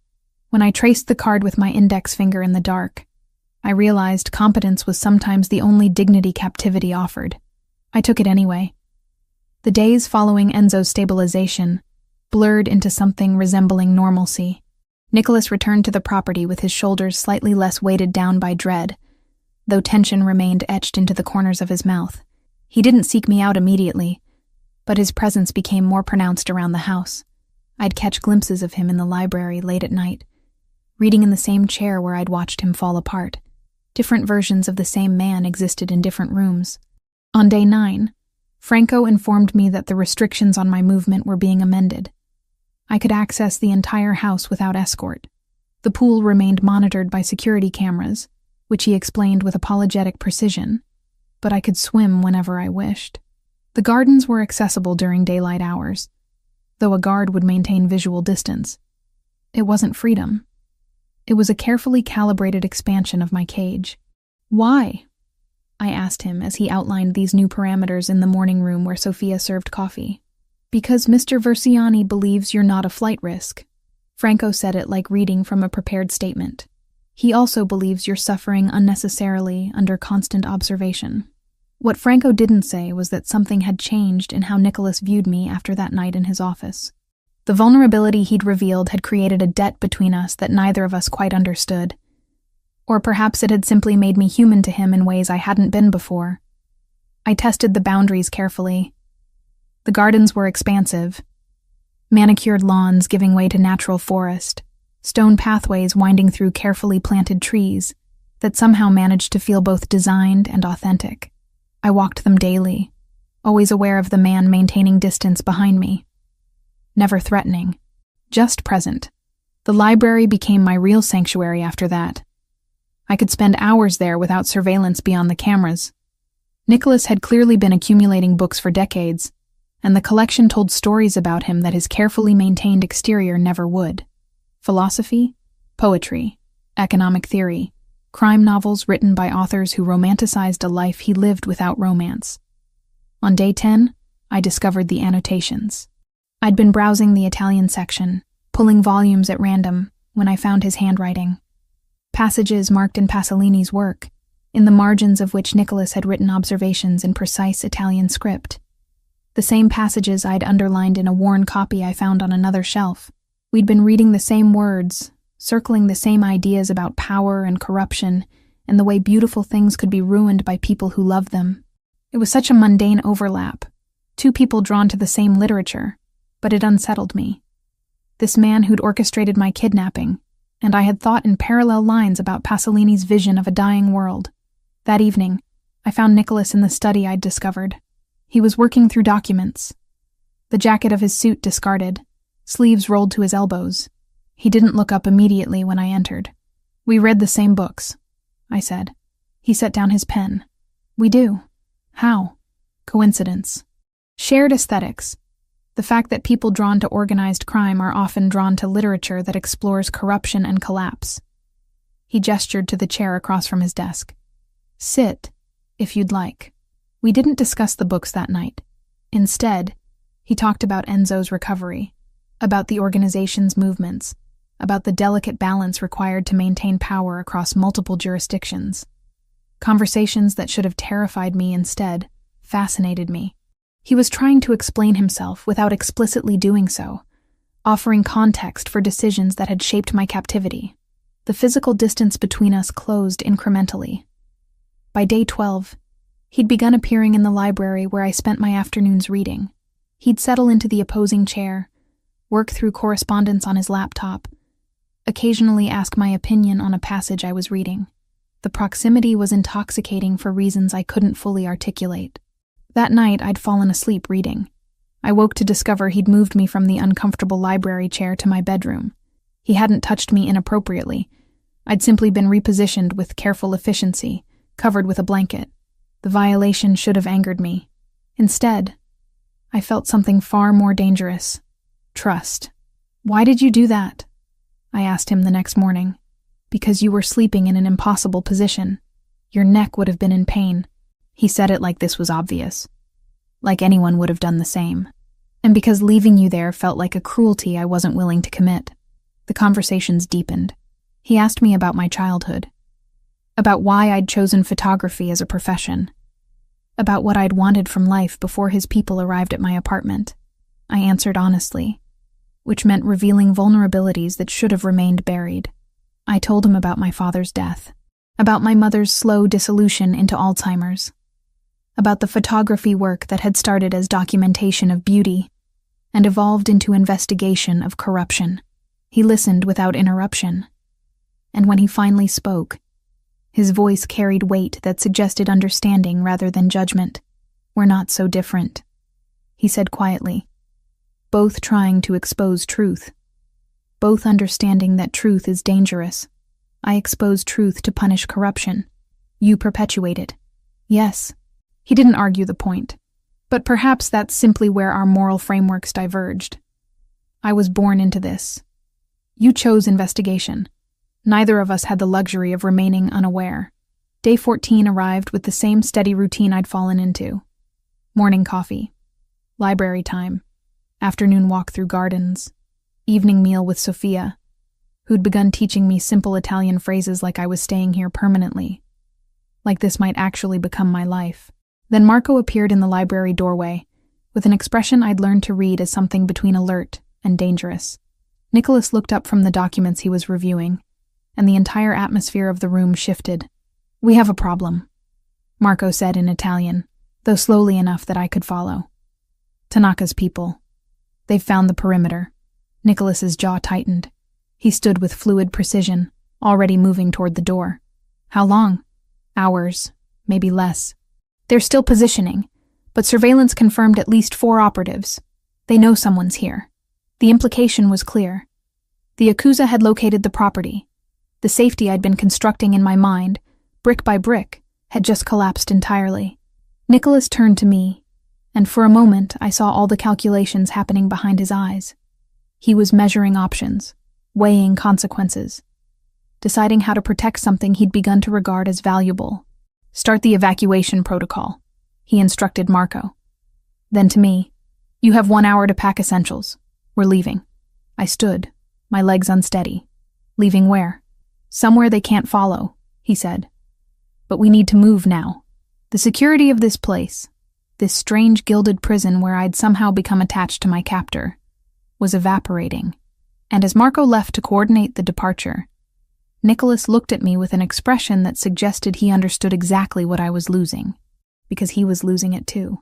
when I traced the card with my index finger in the dark, I realized competence was sometimes the only dignity captivity offered. I took it anyway. The days following Enzo's stabilization blurred into something resembling normalcy. Nicholas returned to the property with his shoulders slightly less weighted down by dread, though tension remained etched into the corners of his mouth. He didn't seek me out immediately, but his presence became more pronounced around the house. I'd catch glimpses of him in the library late at night, reading in the same chair where I'd watched him fall apart. Different versions of the same man existed in different rooms. On day 9, Franco informed me that the restrictions on my movement were being amended. I could access the entire house without escort. The pool remained monitored by security cameras, which he explained with apologetic precision, but I could swim whenever I wished. The gardens were accessible during daylight hours, though a guard would maintain visual distance. It wasn't freedom. It was a carefully calibrated expansion of my cage. Why? I asked him as he outlined these new parameters in the morning room where Sophia served coffee. Because Mr. Verciani believes you're not a flight risk. Franco said it like reading from a prepared statement. He also believes you're suffering unnecessarily under constant observation. What Franco didn't say was that something had changed in how Nicholas viewed me after that night in his office. The vulnerability he'd revealed had created a debt between us that neither of us quite understood. Or perhaps it had simply made me human to him in ways I hadn't been before. I tested the boundaries carefully. The gardens were expansive. Manicured lawns giving way to natural forest, stone pathways winding through carefully planted trees that somehow managed to feel both designed and authentic. I walked them daily, always aware of the man maintaining distance behind me. Never threatening, just present. The library became my real sanctuary after that. I could spend hours there without surveillance beyond the cameras. Nicholas had clearly been accumulating books for decades, and the collection told stories about him that his carefully maintained exterior never would. Philosophy, poetry, economic theory, crime novels written by authors who romanticized a life he lived without romance. On day 10, I discovered the annotations. I'd been browsing the Italian section, pulling volumes at random, when I found his handwriting. Passages marked in Pasolini's work, in the margins of which Nicholas had written observations in precise Italian script. The same passages I'd underlined in a worn copy I found on another shelf. We'd been reading the same words, circling the same ideas about power and corruption, and the way beautiful things could be ruined by people who loved them. It was such a mundane overlap, two people drawn to the same literature, but it unsettled me. This man who'd orchestrated my kidnapping, and I had thought in parallel lines about Pasolini's vision of a dying world. That evening, I found Nicholas in the study I'd discovered. He was working through documents. The jacket of his suit discarded, sleeves rolled to his elbows. He didn't look up immediately when I entered. "We read the same books," I said. He set down his pen. "We do. How?" "Coincidence. Shared aesthetics. The fact that people drawn to organized crime are often drawn to literature that explores corruption and collapse." He gestured to the chair across from his desk. "Sit, if you'd like." We didn't discuss the books that night. Instead, he talked about Enzo's recovery, about the organization's movements, about the delicate balance required to maintain power across multiple jurisdictions. Conversations that should have terrified me instead fascinated me. He was trying to explain himself without explicitly doing so, offering context for decisions that had shaped my captivity. The physical distance between us closed incrementally. By day 12, he'd begun appearing in the library where I spent my afternoons reading. He'd settle into the opposing chair, work through correspondence on his laptop, occasionally ask my opinion on a passage I was reading. The proximity was intoxicating for reasons I couldn't fully articulate. That night, I'd fallen asleep reading. I woke to discover he'd moved me from the uncomfortable library chair to my bedroom. He hadn't touched me inappropriately. I'd simply been repositioned with careful efficiency, covered with a blanket. The violation should have angered me. Instead, I felt something far more dangerous. Trust. "Why did you do that?" I asked him the next morning. "Because you were sleeping in an impossible position. Your neck would have been in pain." He said it like this was obvious. Like anyone would have done the same. And because leaving you there felt like a cruelty I wasn't willing to commit. The conversations deepened. He asked me about my childhood. About why I'd chosen photography as a profession. About what I'd wanted from life before his people arrived at my apartment. I answered honestly, which meant revealing vulnerabilities that should have remained buried. I told him about my father's death, about my mother's slow dissolution into Alzheimer's, about the photography work that had started as documentation of beauty and evolved into investigation of corruption. He listened without interruption. And when he finally spoke, his voice carried weight that suggested understanding rather than judgment. "We're not so different," he said quietly. "Both trying to expose truth. Both understanding that truth is dangerous. I expose truth to punish corruption. You perpetuate it." Yes. He didn't argue the point. But perhaps that's simply where our moral frameworks diverged. I was born into this. You chose investigation. Neither of us had the luxury of remaining unaware. Day 14 arrived with the same steady routine I'd fallen into. Morning coffee. Library time. Afternoon walk through gardens. evening meal with Sophia, who'd begun teaching me simple Italian phrases like I was staying here permanently, like this might actually become my life. Then Marco appeared in the library doorway, with an expression I'd learned to read as something between alert and dangerous. Nicholas looked up from the documents he was reviewing, and the entire atmosphere of the room shifted. "We have a problem," Marco said in Italian, though slowly enough that I could follow. "Tanaka's people. They've found the perimeter." Nicholas's jaw tightened. He stood with fluid precision, already moving toward the door. "How long?" "Hours, maybe less. They're still positioning, but surveillance confirmed at least 4 operatives. They know someone's here." The implication was clear. The Yakuza had located the property. The safety I'd been constructing in my mind, brick by brick, had just collapsed entirely. Nicholas turned to me, and for a moment I saw all the calculations happening behind his eyes. He was measuring options, weighing consequences, deciding how to protect something he'd begun to regard as valuable. "Start the evacuation protocol," he instructed Marco. Then to me, "You have 1 hour to pack essentials. We're leaving." I stood, my legs unsteady. "Leaving where?" "Somewhere they can't follow," he said. "But we need to move now. The security of this place, this strange gilded prison where I'd somehow become attached to my captor, was evaporating." And as Marco left to coordinate the departure, Nicholas looked at me with an expression that suggested he understood exactly what I was losing, because he was losing it too.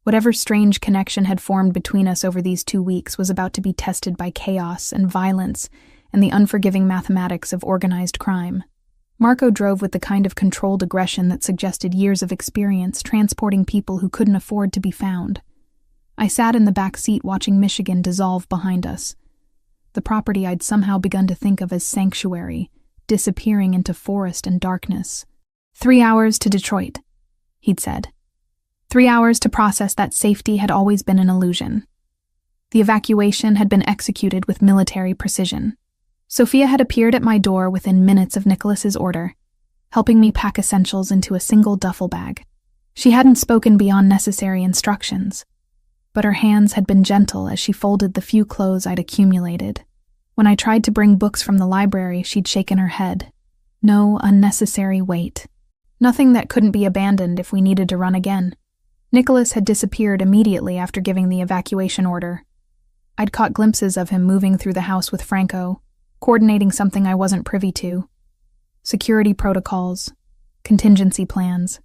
Whatever strange connection had formed between us over these 2 weeks was about to be tested by chaos and violence and the unforgiving mathematics of organized crime. Marco drove with the kind of controlled aggression that suggested years of experience transporting people who couldn't afford to be found. I sat in the back seat watching Michigan dissolve behind us. The property I'd somehow begun to think of as sanctuary, disappearing into forest and darkness. 3 hours to Detroit, he'd said. 3 hours to process that safety had always been an illusion. The evacuation had been executed with military precision. Sophia had appeared at my door within minutes of Nicholas's order, helping me pack essentials into a single duffel bag. She hadn't spoken beyond necessary instructions, but her hands had been gentle as she folded the few clothes I'd accumulated. When I tried to bring books from the library, she'd shaken her head. No unnecessary weight. Nothing that couldn't be abandoned if we needed to run again. Nicholas had disappeared immediately after giving the evacuation order. I'd caught glimpses of him moving through the house with Franco, coordinating something I wasn't privy to. Security protocols, contingency plans,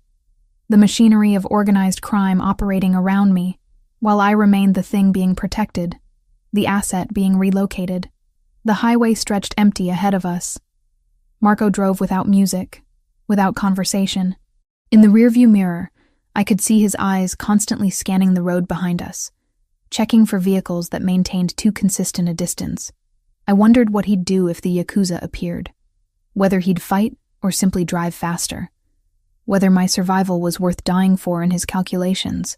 the machinery of organized crime operating around me, while I remained the thing being protected, the asset being relocated. The highway stretched empty ahead of us. Marco drove without music, without conversation. In the rearview mirror, I could see his eyes constantly scanning the road behind us, checking for vehicles that maintained too consistent a distance. I wondered what he'd do if the Yakuza appeared, whether he'd fight or simply drive faster, whether my survival was worth dying for in his calculations.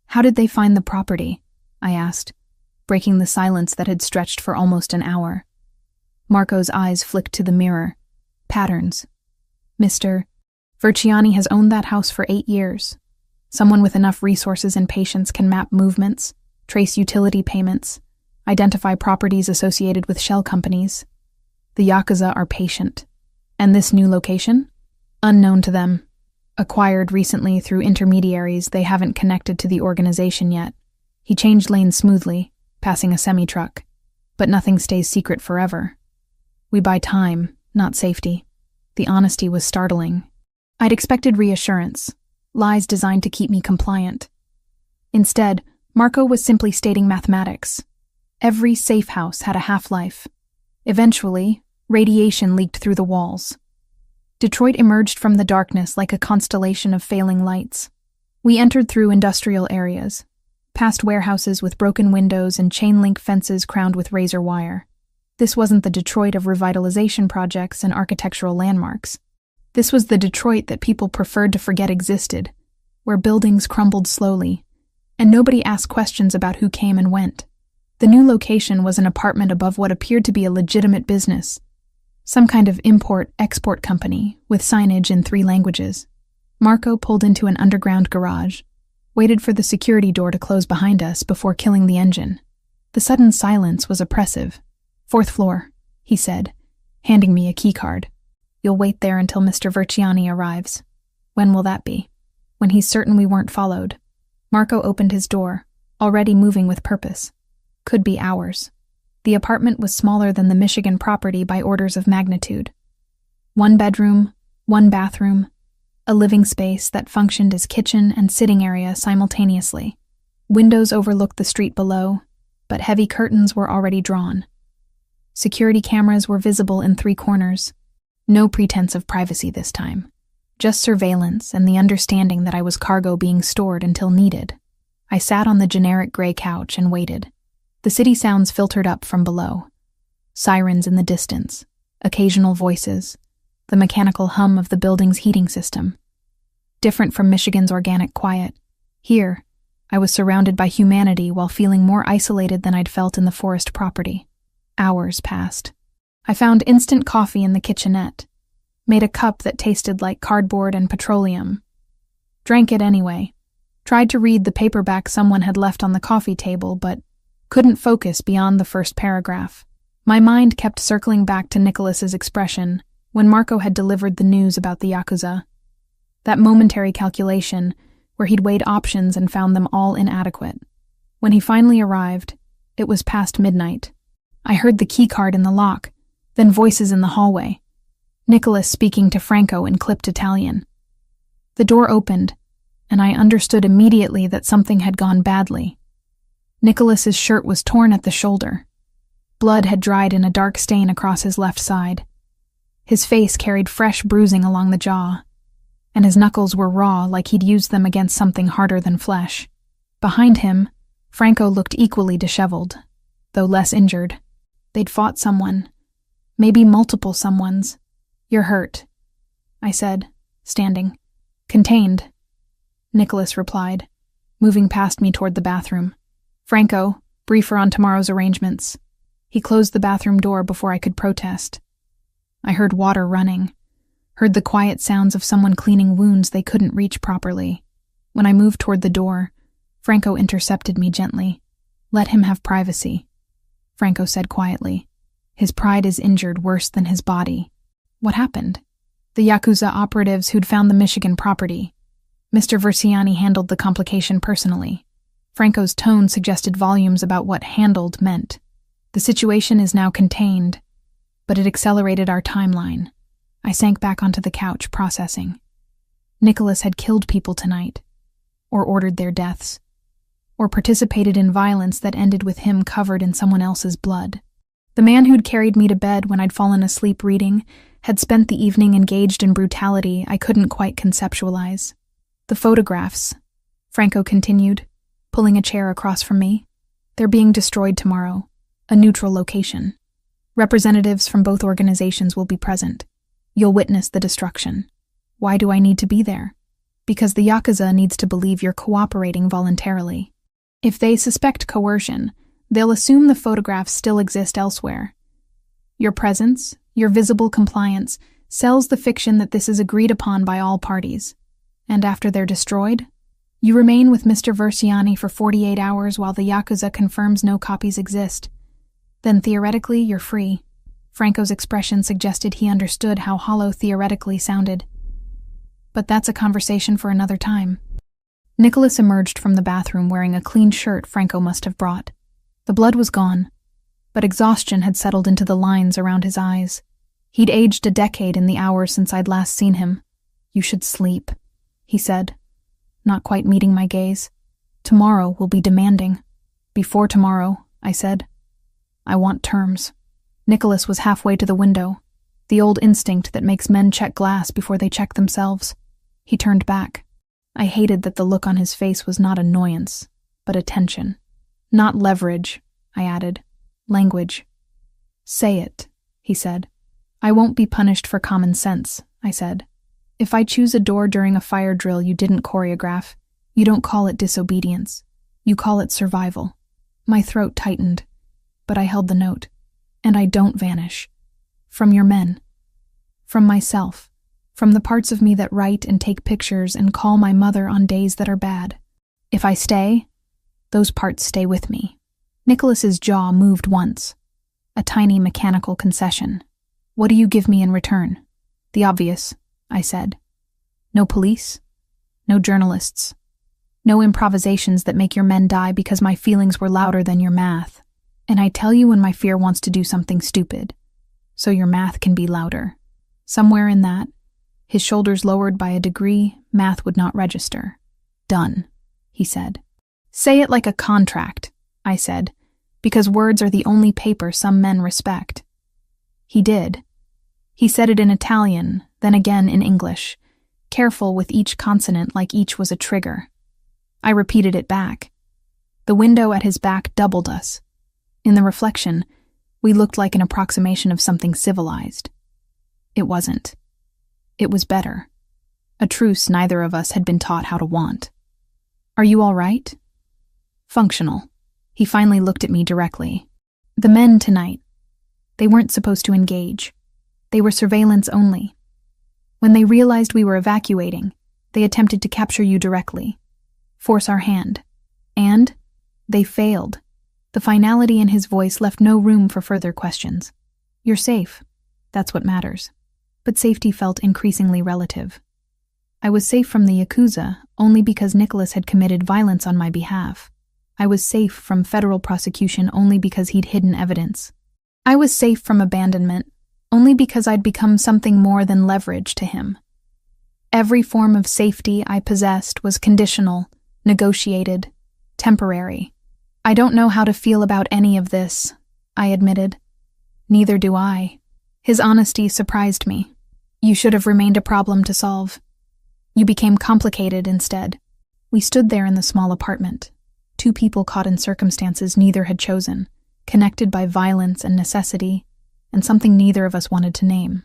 "How did they find the property?" I asked, breaking the silence that had stretched for almost an hour. Marco's eyes flicked to the mirror. "Patterns. Mr. Verciani has owned that house for 8 years. Someone with enough resources and patience can map movements, trace utility payments, identify properties associated with shell companies. The Yakuza are patient. And this new location? Unknown to them. Acquired recently through intermediaries they haven't connected to the organization yet. He changed lanes smoothly, passing a semi-truck. But nothing stays secret forever. We buy time, not safety." The honesty was startling. I'd expected reassurance, lies designed to keep me compliant. Instead, Marco was simply stating mathematics. Every safe house had a half-life. Eventually, radiation leaked through the walls. Detroit emerged from the darkness like a constellation of failing lights. We entered through industrial areas, past warehouses with broken windows and chain-link fences crowned with razor wire. This wasn't the Detroit of revitalization projects and architectural landmarks. This was the Detroit that people preferred to forget existed, where buildings crumbled slowly, and nobody asked questions about who came and went. The new location was an apartment above what appeared to be a legitimate business, some kind of import-export company with signage in 3 languages. Marco pulled into an underground garage, waited for the security door to close behind us before killing the engine. The sudden silence was oppressive. 4th floor, he said, handing me a keycard. You'll wait there until Mr. Verciani arrives. When will that be? When he's certain we weren't followed. Marco opened his door, already moving with purpose. Could be hours. The apartment was smaller than the Michigan property by orders of magnitude. 1 bedroom, 1 bathroom, a living space that functioned as kitchen and sitting area simultaneously. Windows overlooked the street below, but heavy curtains were already drawn. Security cameras were visible in 3 corners. No pretense of privacy this time. Just surveillance and the understanding that I was cargo being stored until needed. I sat on the generic gray couch and waited. The city sounds filtered up from below. Sirens in the distance, occasional voices, the mechanical hum of the building's heating system. Different from Michigan's organic quiet, here, I was surrounded by humanity while feeling more isolated than I'd felt in the forest property. Hours passed. I found instant coffee in the kitchenette, made a cup that tasted like cardboard and petroleum. Drank it anyway. Tried to read the paperback someone had left on the coffee table, but couldn't focus beyond the first paragraph. My mind kept circling back to Nicholas's expression when Marco had delivered the news about the Yakuza. That momentary calculation where he'd weighed options and found them all inadequate. When he finally arrived, it was past midnight. I heard the keycard in the lock, then voices in the hallway. Nicholas speaking to Franco in clipped Italian. The door opened, and I understood immediately that something had gone badly. Nicholas's shirt was torn at the shoulder. Blood had dried in a dark stain across his left side. His face carried fresh bruising along the jaw, and his knuckles were raw like he'd used them against something harder than flesh. Behind him, Franco looked equally disheveled, though less injured. They'd fought someone, maybe multiple someones. You're hurt, I said, standing. Contained, Nicholas replied, moving past me toward the bathroom. Franco, briefer on tomorrow's arrangements. He closed the bathroom door before I could protest. I heard water running, heard the quiet sounds of someone cleaning wounds they couldn't reach properly. When I moved toward the door, Franco intercepted me gently. Let him have privacy, Franco said quietly. His pride is injured worse than his body. What happened? The Yakuza operatives who'd found the Michigan property. Mr. Verciani handled the complication personally. Franco's tone suggested volumes about what handled meant. The situation is now contained, but it accelerated our timeline. I sank back onto the couch, processing. Nicholas had killed people tonight, or ordered their deaths, or participated in violence that ended with him covered in someone else's blood. The man who'd carried me to bed when I'd fallen asleep reading had spent the evening engaged in brutality I couldn't quite conceptualize. The photographs, Franco continued, pulling a chair across from me. They're being destroyed tomorrow, a neutral location. Representatives from both organizations will be present. You'll witness the destruction. Why do I need to be there? Because the Yakuza needs to believe you're cooperating voluntarily. If they suspect coercion, they'll assume the photographs still exist elsewhere. Your presence, your visible compliance, sells the fiction that this is agreed upon by all parties. And after they're destroyed, you remain with Mr. Verciani for 48 hours while the Yakuza confirms no copies exist. Then theoretically, you're free. Franco's expression suggested he understood how hollow theoretically sounded. But that's a conversation for another time. Nicholas emerged from the bathroom wearing a clean shirt Franco must have brought. The blood was gone, but exhaustion had settled into the lines around his eyes. He'd aged a decade in the hours since I'd last seen him. You should sleep, he said, not quite meeting my gaze. Tomorrow will be demanding. Before tomorrow, I said. I want terms. Nicholas was halfway to the window, the old instinct that makes men check glass before they check themselves. He turned back. I hated that the look on his face was not annoyance, but attention. Not leverage, I added. Language. Say it, he said. I won't be punished for common sense, I said. If I choose a door during a fire drill you didn't choreograph, you don't call it disobedience. You call it survival. My throat tightened, but I held the note. And I don't vanish. From your men. From myself. From the parts of me that write and take pictures and call my mother on days that are bad. If I stay, those parts stay with me. Nicholas's jaw moved once. a tiny mechanical concession. What do you give me in return? The obvious, I said. No police, no journalists, no improvisations that make your men die because my feelings were louder than your math. And I tell you when my fear wants to do something stupid, so your math can be louder. Somewhere in that, his shoulders lowered by a degree, math would not register. Done, he said. Say it like a contract, I said, because words are the only paper some men respect. He did. He said it in Italian, then again in English, careful with each consonant like each was a trigger. I repeated it back. The window at his back doubled us. In the reflection, we looked like an approximation of something civilized. It wasn't. It was better. A truce neither of us had been taught how to want. Are you all right? Functional. He finally looked at me directly. The men tonight, they weren't supposed to engage. They were surveillance only. When they realized we were evacuating, they attempted to capture you directly, force our hand. And they failed. The finality in his voice left no room for further questions. You're safe. That's what matters. But safety felt increasingly relative. I was safe from the Yakuza only because Nicholas had committed violence on my behalf. I was safe from federal prosecution only because he'd hidden evidence. I was safe from abandonment only because I'd become something more than leverage to him. Every form of safety I possessed was conditional, negotiated, temporary. I don't know how to feel about any of this, I admitted. Neither do I. His honesty surprised me. You should have remained a problem to solve. You became complicated instead. We stood there in the small apartment, two people caught in circumstances neither had chosen, connected by violence and necessity, and something neither of us wanted to name.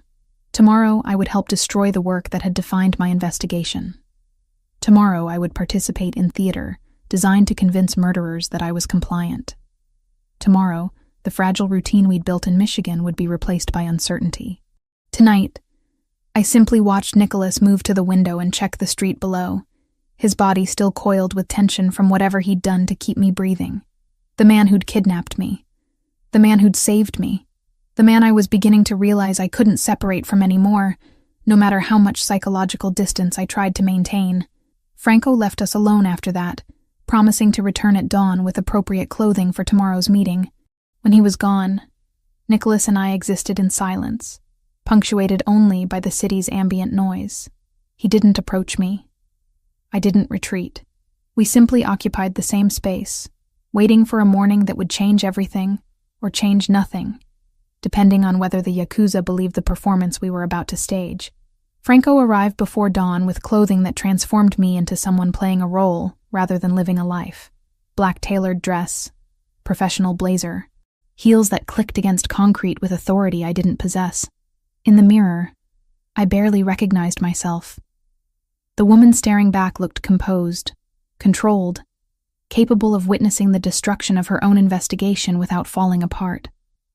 Tomorrow I would help destroy the work that had defined my investigation. Tomorrow I would participate in theater, designed to convince murderers that I was compliant. Tomorrow, the fragile routine we'd built in Michigan would be replaced by uncertainty. Tonight, I simply watched Nicholas move to the window and check the street below, his body still coiled with tension from whatever he'd done to keep me breathing. The man who'd kidnapped me. The man who'd saved me. The man I was beginning to realize I couldn't separate from anymore, no matter how much psychological distance I tried to maintain. Franco left us alone after that, promising to return at dawn with appropriate clothing for tomorrow's meeting. When he was gone, Nicholas and I existed in silence, punctuated only by the city's ambient noise. He didn't approach me. I didn't retreat. We simply occupied the same space, waiting for a morning that would change everything or change nothing, depending on whether the Yakuza believed the performance we were about to stage. Franco arrived before dawn with clothing that transformed me into someone playing a role rather than living a life. Black tailored dress, professional blazer, heels that clicked against concrete with authority I didn't possess. In the mirror, I barely recognized myself. The woman staring back looked composed, controlled, capable of witnessing the destruction of her own investigation without falling apart.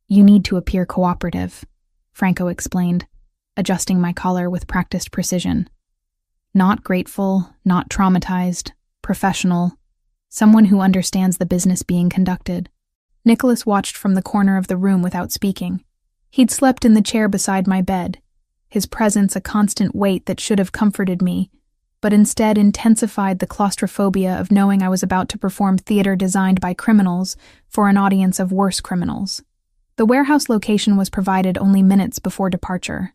You need to appear cooperative, Franco explained, adjusting my collar with practiced precision. Not grateful, not traumatized, professional, someone who understands the business being conducted. Nicholas watched from the corner of the room without speaking. He'd slept in the chair beside my bed, his presence a constant weight that should have comforted me, but instead intensified the claustrophobia of knowing I was about to perform theater designed by criminals for an audience of worse criminals. The warehouse location was provided only minutes before departure.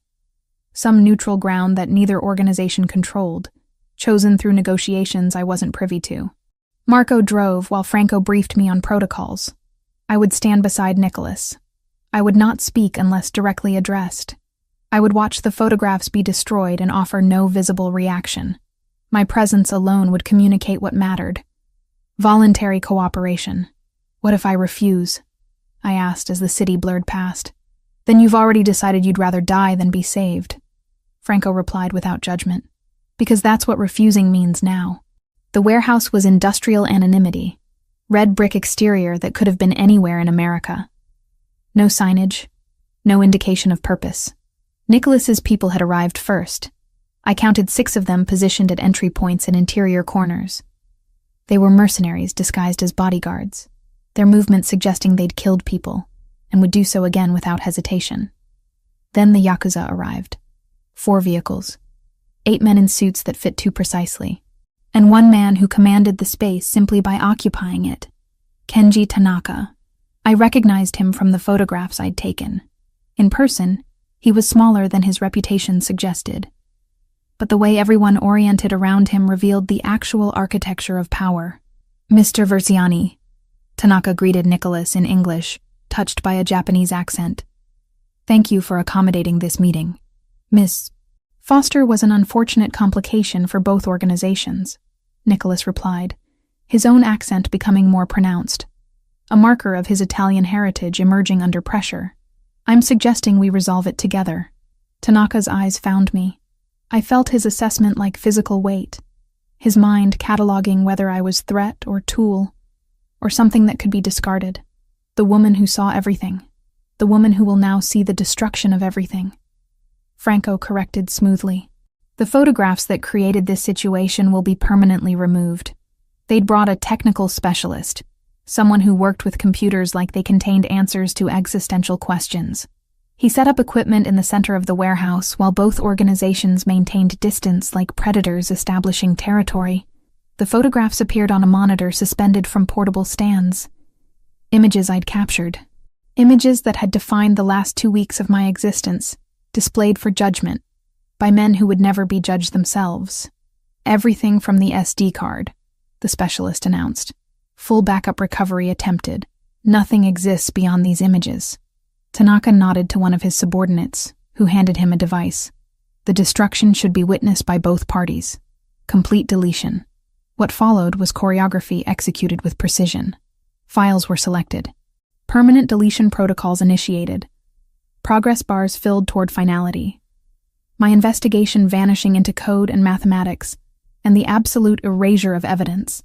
Some neutral ground that neither organization controlled, chosen through negotiations I wasn't privy to. Marco drove while Franco briefed me on protocols. I would stand beside Nicholas. I would not speak unless directly addressed. I would watch the photographs be destroyed and offer no visible reaction. My presence alone would communicate what mattered. Voluntary cooperation. What if I refuse? I asked as the city blurred past. Then you've already decided you'd rather die than be saved, Franco replied without judgment. Because that's what refusing means now. The warehouse was industrial anonymity, red brick exterior that could have been anywhere in America. No signage, no indication of purpose. Nicholas's people had arrived first. I counted 6 of them positioned at entry points and interior corners. They were mercenaries disguised as bodyguards, their movements suggesting they'd killed people, and would do so again without hesitation. Then the Yakuza arrived. 4 vehicles, 8 men in suits that fit too precisely, and 1 man who commanded the space simply by occupying it. Kenji Tanaka. I recognized him from the photographs I'd taken. In person, he was smaller than his reputation suggested. But the way everyone oriented around him revealed the actual architecture of power. Mr. Versiani, Tanaka greeted Nicholas in English, touched by a Japanese accent. Thank you for accommodating this meeting. Miss Foster was an unfortunate complication for both organizations, Nicholas replied, his own accent becoming more pronounced, a marker of his Italian heritage emerging under pressure. I'm suggesting we resolve it together. Tanaka's eyes found me. I felt his assessment like physical weight, his mind cataloging whether I was threat or tool, or something that could be discarded. The woman who saw everything, the woman who will now see the destruction of everything. Franco corrected smoothly. The photographs that created this situation will be permanently removed. They'd brought a technical specialist, someone who worked with computers like they contained answers to existential questions. He set up equipment in the center of the warehouse while both organizations maintained distance like predators establishing territory. The photographs appeared on a monitor suspended from portable stands. Images I'd captured. Images that had defined the last 2 weeks of my existence, displayed for judgment, by men who would never be judged themselves. Everything from the SD card, the specialist announced. Full backup recovery attempted. Nothing exists beyond these images. Tanaka nodded to one of his subordinates, who handed him a device. The destruction should be witnessed by both parties. Complete deletion. What followed was choreography executed with precision. Files were selected. Permanent deletion protocols initiated. Progress bars filled toward finality. My investigation vanishing into code and mathematics, and the absolute erasure of evidence.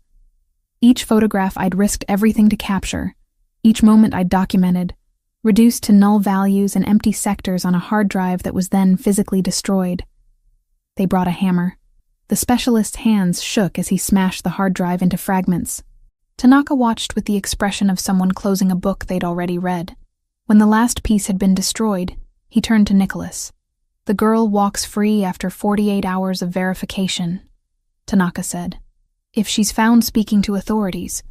Each photograph I'd risked everything to capture, each moment I'd documented, reduced to null values and empty sectors on a hard drive that was then physically destroyed. They brought a hammer. The specialist's hands shook as he smashed the hard drive into fragments. Tanaka watched with the expression of someone closing a book they'd already read. When the last piece had been destroyed, he turned to Nicholas. The girl walks free after 48 hours of verification, Tanaka said. If she's found speaking to authorities,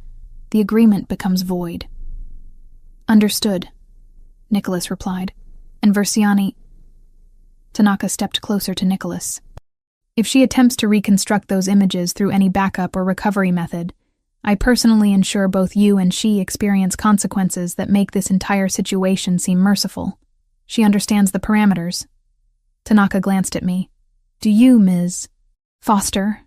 the agreement becomes void. Understood, Nicholas replied. And Versiani... Tanaka stepped closer to Nicholas. If she attempts to reconstruct those images through any backup or recovery method, I personally ensure both you and she experience consequences that make this entire situation seem merciful. She understands the parameters. Tanaka glanced at me. Do you, Ms. Foster,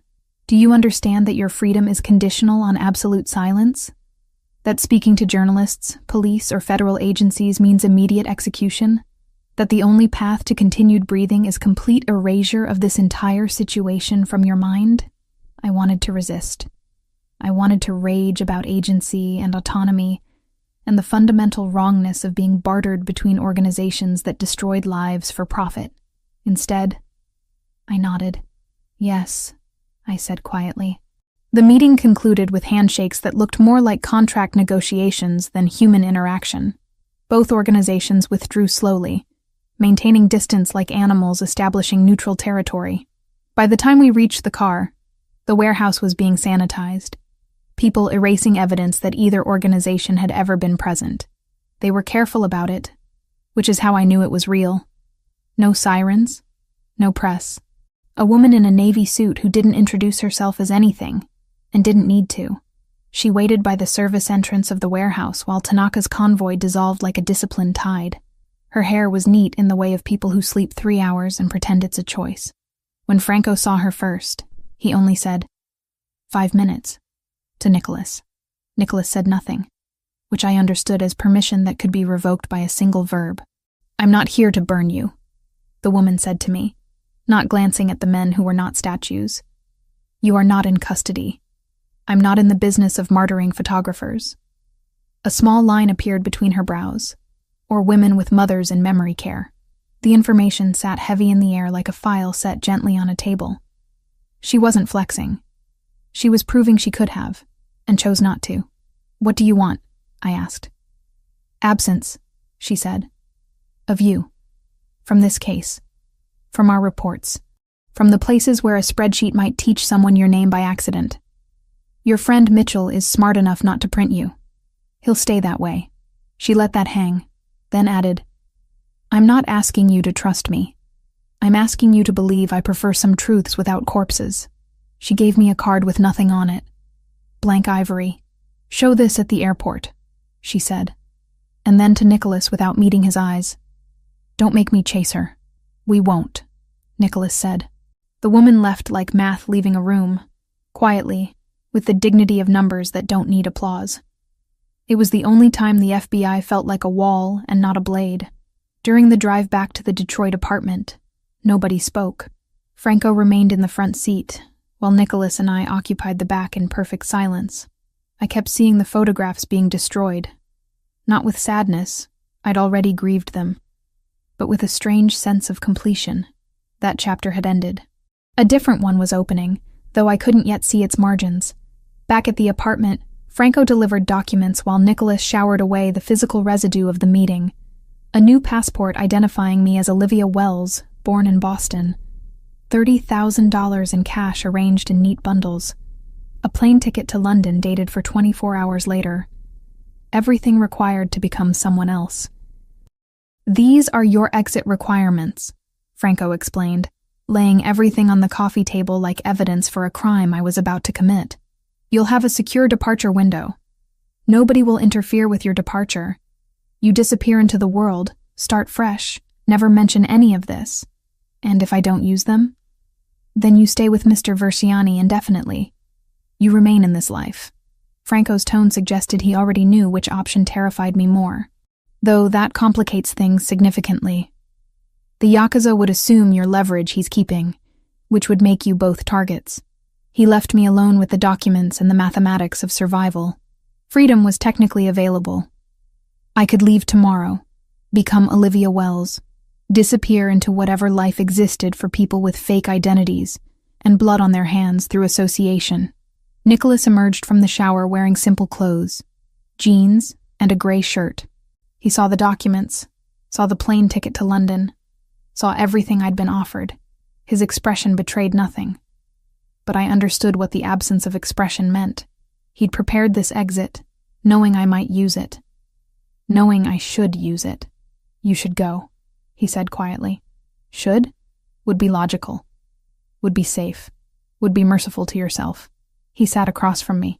do you understand that your freedom is conditional on absolute silence? That speaking to journalists, police, or federal agencies means immediate execution? That the only path to continued breathing is complete erasure of this entire situation from your mind? I wanted to resist. I wanted to rage about agency and autonomy, and the fundamental wrongness of being bartered between organizations that destroyed lives for profit. Instead, I nodded. Yes, I said quietly. The meeting concluded with handshakes that looked more like contract negotiations than human interaction. Both organizations withdrew slowly, maintaining distance like animals establishing neutral territory. By the time we reached the car, the warehouse was being sanitized, people erasing evidence that either organization had ever been present. They were careful about it, which is how I knew it was real. No sirens, no press. A woman in a navy suit who didn't introduce herself as anything, and didn't need to. She waited by the service entrance of the warehouse while Tanaka's convoy dissolved like a disciplined tide. Her hair was neat in the way of people who sleep 3 hours and pretend it's a choice. When Franco saw her first, he only said, 5 minutes, to Nicholas. Nicholas said nothing, which I understood as permission that could be revoked by a single verb. I'm not here to burn you, the woman said to me, not glancing at the men who were not statues. You are not in custody. I'm not in the business of martyring photographers. A small line appeared between her brows, or women with mothers in memory care. The information sat heavy in the air like a file set gently on a table. She wasn't flexing. She was proving she could have, and chose not to. What do you want? I asked. Absence, she said. Of you. From this case. From our reports. From the places where a spreadsheet might teach someone your name by accident. Your friend Mitchell is smart enough not to print you. He'll stay that way. She let that hang, then added, I'm not asking you to trust me. I'm asking you to believe I prefer some truths without corpses. She gave me a card with nothing on it. Blank ivory. Show this at the airport, she said. And then to Nicholas without meeting his eyes. Don't make me chase her. We won't, Nicholas said. The woman left like math leaving a room, quietly, with the dignity of numbers that don't need applause. It was the only time the FBI felt like a wall and not a blade. During the drive back to the Detroit apartment, nobody spoke. Franco remained in the front seat, while Nicholas and I occupied the back in perfect silence. I kept seeing the photographs being destroyed. Not with sadness, I'd already grieved them, but with a strange sense of completion. That chapter had ended. A different one was opening, though I couldn't yet see its margins. Back at the apartment, Franco delivered documents while Nicholas showered away the physical residue of the meeting. A new passport identifying me as Olivia Wells, born in Boston. $30,000 in cash arranged in neat bundles. A plane ticket to London dated for 24 hours later. Everything required to become someone else. These are your exit requirements, Franco explained, laying everything on the coffee table like evidence for a crime I was about to commit. You'll have a secure departure window. Nobody will interfere with your departure. You disappear into the world, start fresh, never mention any of this. And if I don't use them? Then you stay with Mr. Versiani indefinitely. You remain in this life. Franco's tone suggested he already knew which option terrified me more, though that complicates things significantly. The Yakuza would assume your leverage he's keeping, which would make you both targets. He left me alone with the documents and the mathematics of survival. Freedom was technically available. I could leave tomorrow, become Olivia Wells, disappear into whatever life existed for people with fake identities and blood on their hands through association. Nicholas emerged from the shower wearing simple clothes, jeans and a gray shirt. He saw the documents, saw the plane ticket to London, saw everything I'd been offered. His expression betrayed nothing. But I understood what the absence of expression meant. He'd prepared this exit, knowing I might use it. Knowing I should use it. You should go, he said quietly. Should? Would be logical. Would be safe. Would be merciful to yourself. He sat across from me,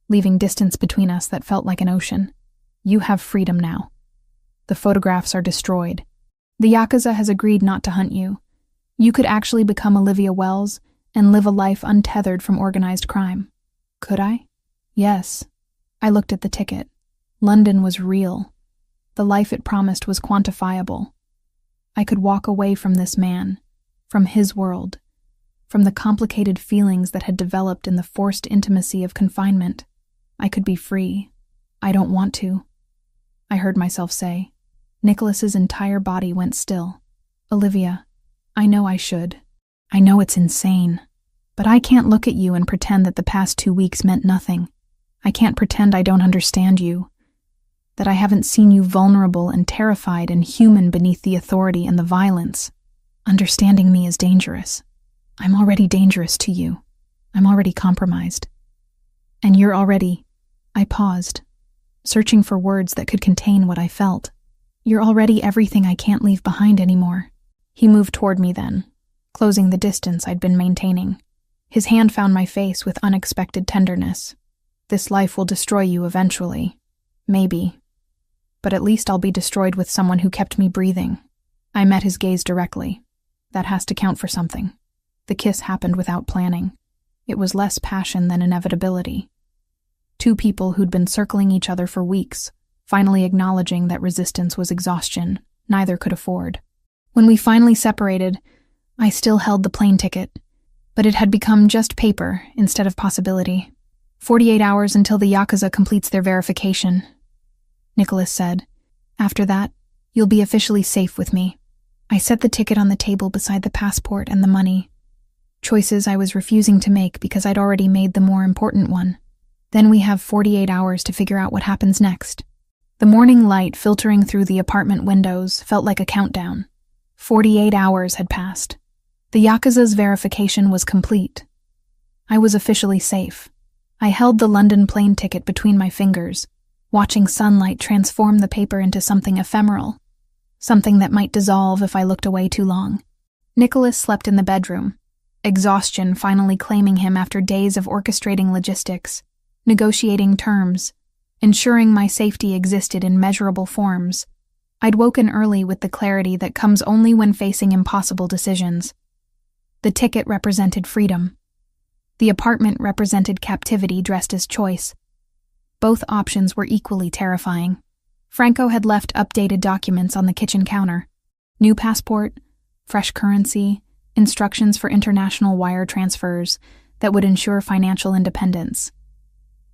leaving distance between us that felt like an ocean. You have freedom now. The photographs are destroyed. The Yakuza has agreed not to hunt you. You could actually become Olivia Wells and live a life untethered from organized crime. Could I? Yes. I looked at the ticket. London was real. The life it promised was quantifiable. I could walk away from this man, from his world, from the complicated feelings that had developed in the forced intimacy of confinement. I could be free. I don't want to, I heard myself say. Nicholas's entire body went still. Olivia, I know I should. I know it's insane. But I can't look at you and pretend that the past 2 weeks meant nothing. I can't pretend I don't understand you. That I haven't seen you vulnerable and terrified and human beneath the authority and the violence. Understanding me is dangerous. I'm already dangerous to you. I'm already compromised. And you're already... I paused, searching for words that could contain what I felt. You're already everything I can't leave behind anymore. He moved toward me then, closing the distance I'd been maintaining. His hand found my face with unexpected tenderness. This life will destroy you eventually. Maybe. But at least I'll be destroyed with someone who kept me breathing. I met his gaze directly. That has to count for something. The kiss happened without planning. It was less passion than inevitability. Two people who'd been circling each other for weeks, finally acknowledging that resistance was exhaustion neither could afford. When we finally separated, I still held the plane ticket, but it had become just paper instead of possibility. 48 hours until the Yakuza completes their verification, Nicholas said. After that, you'll be officially safe with me. I set the ticket on the table beside the passport and the money. Choices I was refusing to make because I'd already made the more important one. Then we have 48 hours to figure out what happens next. The morning light filtering through the apartment windows felt like a countdown. 48 hours had passed. The Yakuza's verification was complete. I was officially safe. I held the London plane ticket between my fingers, watching sunlight transform the paper into something ephemeral, something that might dissolve if I looked away too long. Nicholas slept in the bedroom, exhaustion finally claiming him after days of orchestrating logistics, negotiating terms, ensuring my safety existed in measurable forms. I'd woken early with the clarity that comes only when facing impossible decisions. The ticket represented freedom. The apartment represented captivity dressed as choice. Both options were equally terrifying. Franco had left updated documents on the kitchen counter. New passport, fresh currency, instructions for international wire transfers that would ensure financial independence.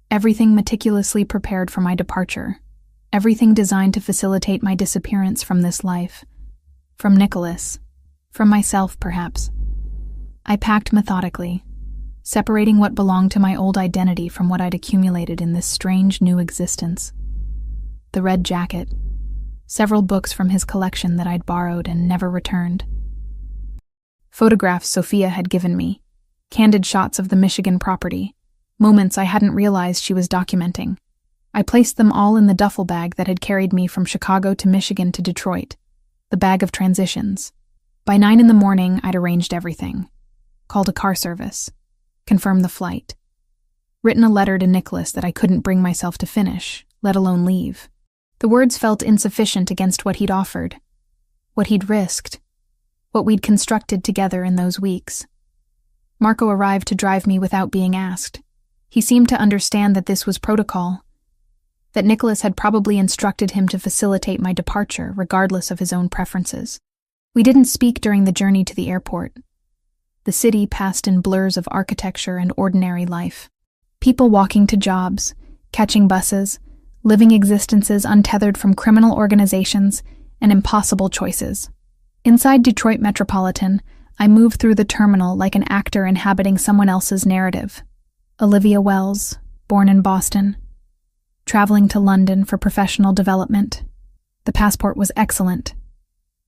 Everything meticulously prepared for my departure. Everything designed to facilitate my disappearance from this life. From Nicholas. From myself, perhaps. I packed methodically, separating what belonged to my old identity from what I'd accumulated in this strange new existence. The red jacket, several books from his collection that I'd borrowed and never returned. Photographs Sophia had given me, candid shots of the Michigan property, moments I hadn't realized she was documenting. I placed them all in the duffel bag that had carried me from Chicago to Michigan to Detroit, the bag of transitions. By 9 a.m, I'd arranged everything. Called a car service. Confirmed the flight. Written a letter to Nicholas that I couldn't bring myself to finish, let alone leave. The words felt insufficient against what he'd offered, what he'd risked, what we'd constructed together in those weeks. Marco arrived to drive me without being asked. He seemed to understand that this was protocol, that Nicholas had probably instructed him to facilitate my departure regardless of his own preferences. We didn't speak during the journey to the airport. The city passed in blurs of architecture and ordinary life. People walking to jobs, catching buses, living existences untethered from criminal organizations and impossible choices. Inside Detroit Metropolitan, I moved through the terminal like an actor inhabiting someone else's narrative. Olivia Wells, born in Boston, traveling to London for professional development. The passport was excellent.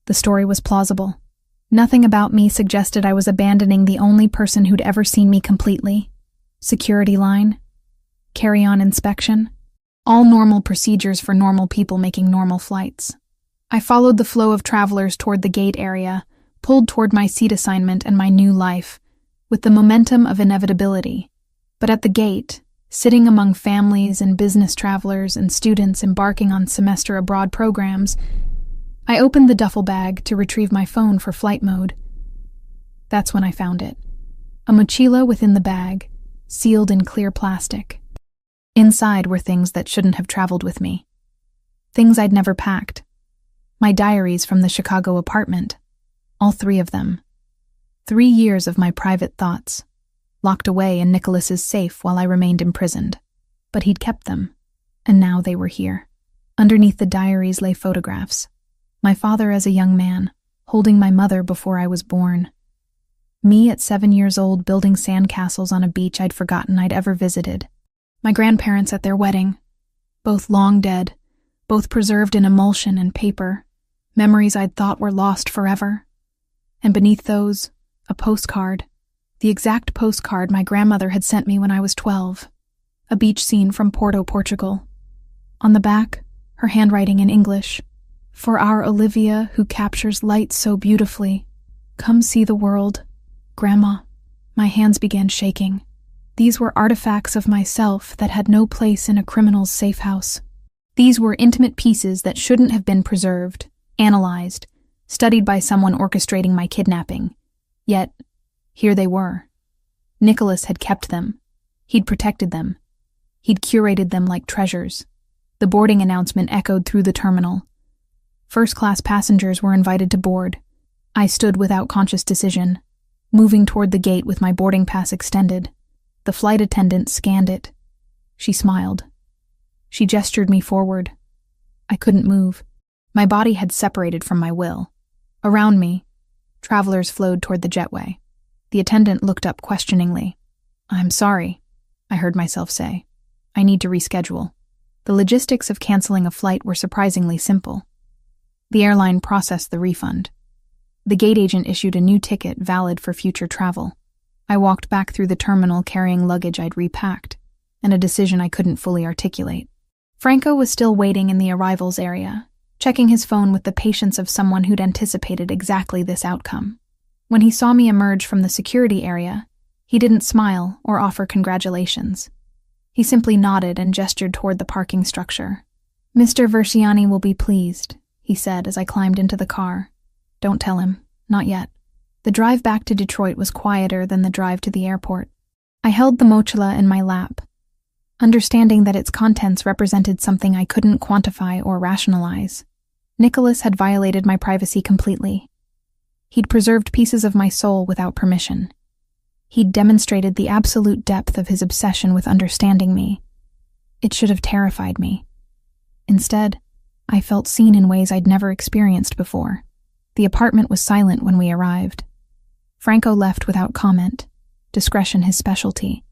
The story was plausible. Nothing about me suggested I was abandoning the only person who'd ever seen me completely. Security line, carry-on inspection, all normal procedures for normal people making normal flights. I followed the flow of travelers toward the gate area, pulled toward my seat assignment and my new life, with the momentum of inevitability. But at the gate, sitting among families and business travelers and students embarking on semester abroad programs, I opened the duffel bag to retrieve my phone for flight mode. That's when I found it. A mochila within the bag, sealed in clear plastic. Inside were things that shouldn't have traveled with me. Things I'd never packed. My diaries from the Chicago apartment. All 3 of them. 3 years of my private thoughts, locked away in Nicholas's safe while I remained imprisoned. But he'd kept them, and now they were here. Underneath the diaries lay photographs. My father as a young man, holding my mother before I was born. Me at 7 years old building sandcastles on a beach I'd forgotten I'd ever visited. My grandparents at their wedding, both long dead, both preserved in emulsion and paper, memories I'd thought were lost forever. And beneath those, a postcard, the exact postcard my grandmother had sent me when I was 12. A beach scene from Porto, Portugal. On the back, her handwriting in English. For our Olivia, who captures light so beautifully. Come see the world. Grandma. My hands began shaking. These were artifacts of myself that had no place in a criminal's safe house. These were intimate pieces that shouldn't have been preserved, analyzed, studied by someone orchestrating my kidnapping. Yet, here they were. Nicholas had kept them. He'd protected them. He'd curated them like treasures. The boarding announcement echoed through the terminal. First-class passengers were invited to board. I stood without conscious decision, moving toward the gate with my boarding pass extended. The flight attendant scanned it. She smiled. She gestured me forward. I couldn't move. My body had separated from my will. Around me, travelers flowed toward the jetway. The attendant looked up questioningly. "I'm sorry," I heard myself say. "I need to reschedule." The logistics of canceling a flight were surprisingly simple. The airline processed the refund. The gate agent issued a new ticket valid for future travel. I walked back through the terminal carrying luggage I'd repacked, and a decision I couldn't fully articulate. Franco was still waiting in the arrivals area, checking his phone with the patience of someone who'd anticipated exactly this outcome. When he saw me emerge from the security area, he didn't smile or offer congratulations. He simply nodded and gestured toward the parking structure. "Mr. Versiani will be pleased," he said as I climbed into the car. "Don't tell him. Not yet." The drive back to Detroit was quieter than the drive to the airport. I held the mochila in my lap, understanding that its contents represented something I couldn't quantify or rationalize. Nicholas had violated my privacy completely. He'd preserved pieces of my soul without permission. He'd demonstrated the absolute depth of his obsession with understanding me. It should have terrified me. Instead, I felt seen in ways I'd never experienced before. The apartment was silent when we arrived. Franco left without comment, discretion his specialty.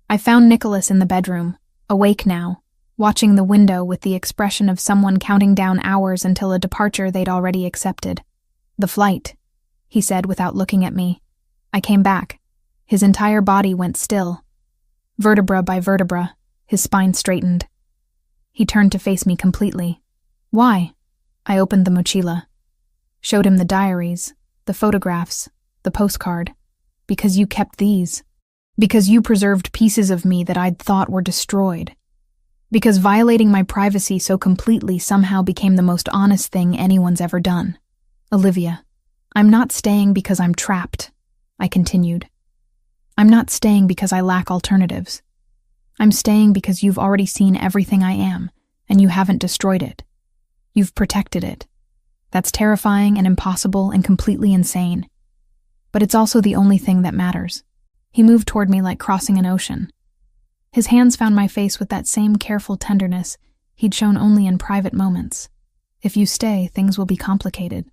I found Nicholas in the bedroom, awake now, watching the window with the expression of someone counting down hours until a departure they'd already accepted. "The flight," he said without looking at me. I came back. His entire body went still. Vertebra by vertebra, his spine straightened. He turned to face me completely. "Why?" I opened the mochila. Showed him the diaries, the photographs, the postcard. "Because you kept these. Because you preserved pieces of me that I'd thought were destroyed. Because violating my privacy so completely somehow became the most honest thing anyone's ever done. Olivia, I'm not staying because I'm trapped," I continued. "I'm not staying because I lack alternatives. I'm staying because you've already seen everything I am, and you haven't destroyed it. You've protected it. That's terrifying and impossible and completely insane. But it's also the only thing that matters." He moved toward me like crossing an ocean. His hands found my face with that same careful tenderness he'd shown only in private moments. "If you stay, things will be complicated.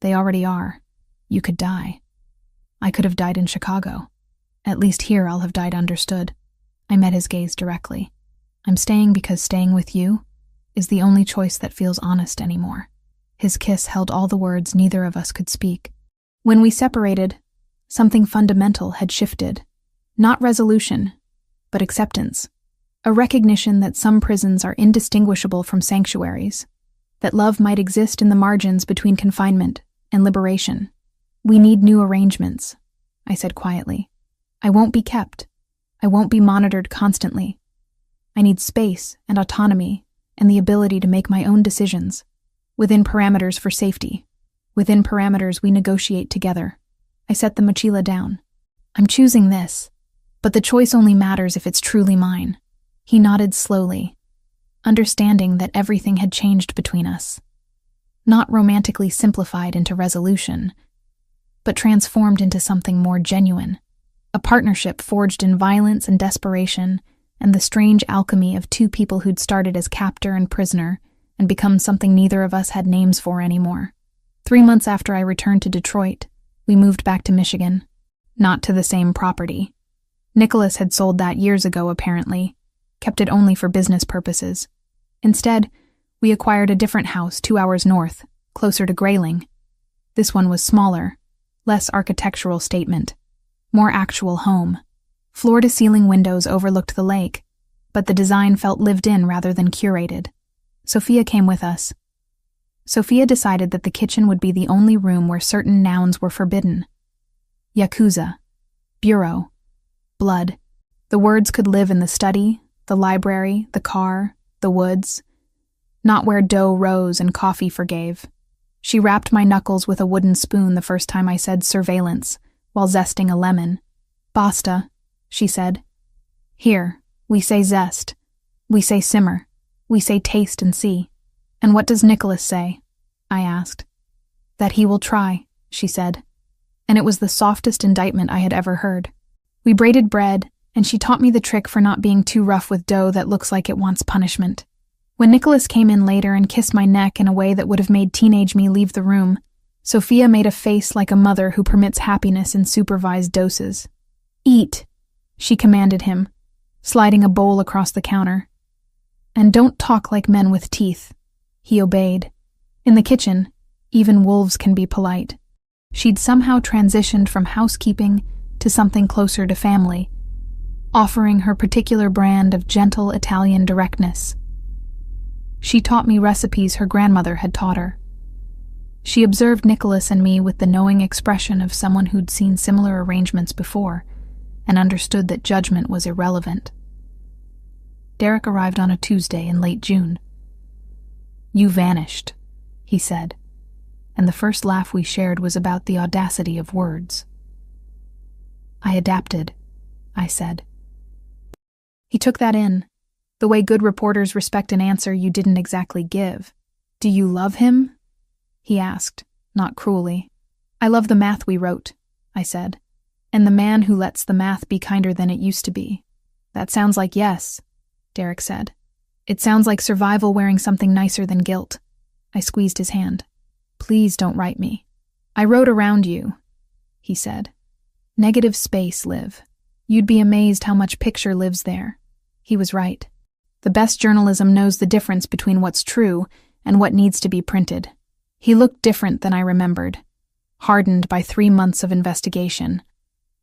They already are. You could die. I could have died in Chicago. At least here I'll have died understood." I met his gaze directly. "I'm staying because staying with you is the only choice that feels honest anymore." His kiss held all the words neither of us could speak. When we separated, something fundamental had shifted. Not resolution, but acceptance. A recognition that some prisons are indistinguishable from sanctuaries, that love might exist in the margins between confinement and liberation. "We need new arrangements," I said quietly. "I won't be kept. I won't be monitored constantly. I need space and autonomy and the ability to make my own decisions, within parameters for safety. Within parameters we negotiate together." I set the mochila down. "I'm choosing this, but the choice only matters if it's truly mine." He nodded slowly, understanding that everything had changed between us. Not romantically simplified into resolution, but transformed into something more genuine. A partnership forged in violence and desperation, and the strange alchemy of two people who'd started as captor and prisoner and become something neither of us had names for anymore. 3 months after I returned to Detroit, we moved back to Michigan. Not to the same property. Nicholas had sold that years ago, apparently, kept it only for business purposes. Instead, we acquired a different house 2 hours north, closer to Grayling. This one was smaller, less architectural statement, more actual home. Floor-to-ceiling windows overlooked the lake, but the design felt lived in rather than curated. Sophia came with us. Sophia decided that the kitchen would be the only room where certain nouns were forbidden. Yakuza, bureau, blood. The words could live in the study, the library, the car, the woods. Not where dough rose and coffee forgave. She rapped my knuckles with a wooden spoon the first time I said surveillance, while zesting a lemon. "Basta," she said. "Here, we say zest. We say simmer. We say taste and see." "And what does Nicholas say?" I asked. "That he will try," she said. And it was the softest indictment I had ever heard. We braided bread, and she taught me the trick for not being too rough with dough that looks like it wants punishment. When Nicholas came in later and kissed my neck in a way that would have made teenage me leave the room, Sophia made a face like a mother who permits happiness in supervised doses. "Eat," she commanded him, sliding a bowl across the counter. And don't talk like men with teeth. He obeyed. In the kitchen, even wolves can be polite. She'd somehow transitioned from housekeeping to something closer to family, offering her particular brand of gentle Italian directness. She taught me recipes her grandmother had taught her. She observed Nicholas and me with the knowing expression of someone who'd seen similar arrangements before and understood that judgment was irrelevant. Derek arrived on a Tuesday in late June. "You vanished," he said, and the first laugh we shared was about the audacity of words. "I adapted," I said. He took that in, the way good reporters respect an answer you didn't exactly give. "Do you love him?" he asked, not cruelly. "I love the math we wrote," I said, "and the man who lets the math be kinder than it used to be." "That sounds like yes," Derek said. "It sounds like survival wearing something nicer than guilt." I squeezed his hand. "Please don't write me." "I wrote around you," he said. "Negative space, Liv. You'd be amazed how much picture lives there." He was right. The best journalism knows the difference between what's true and what needs to be printed. He looked different than I remembered, hardened by 3 months of investigation,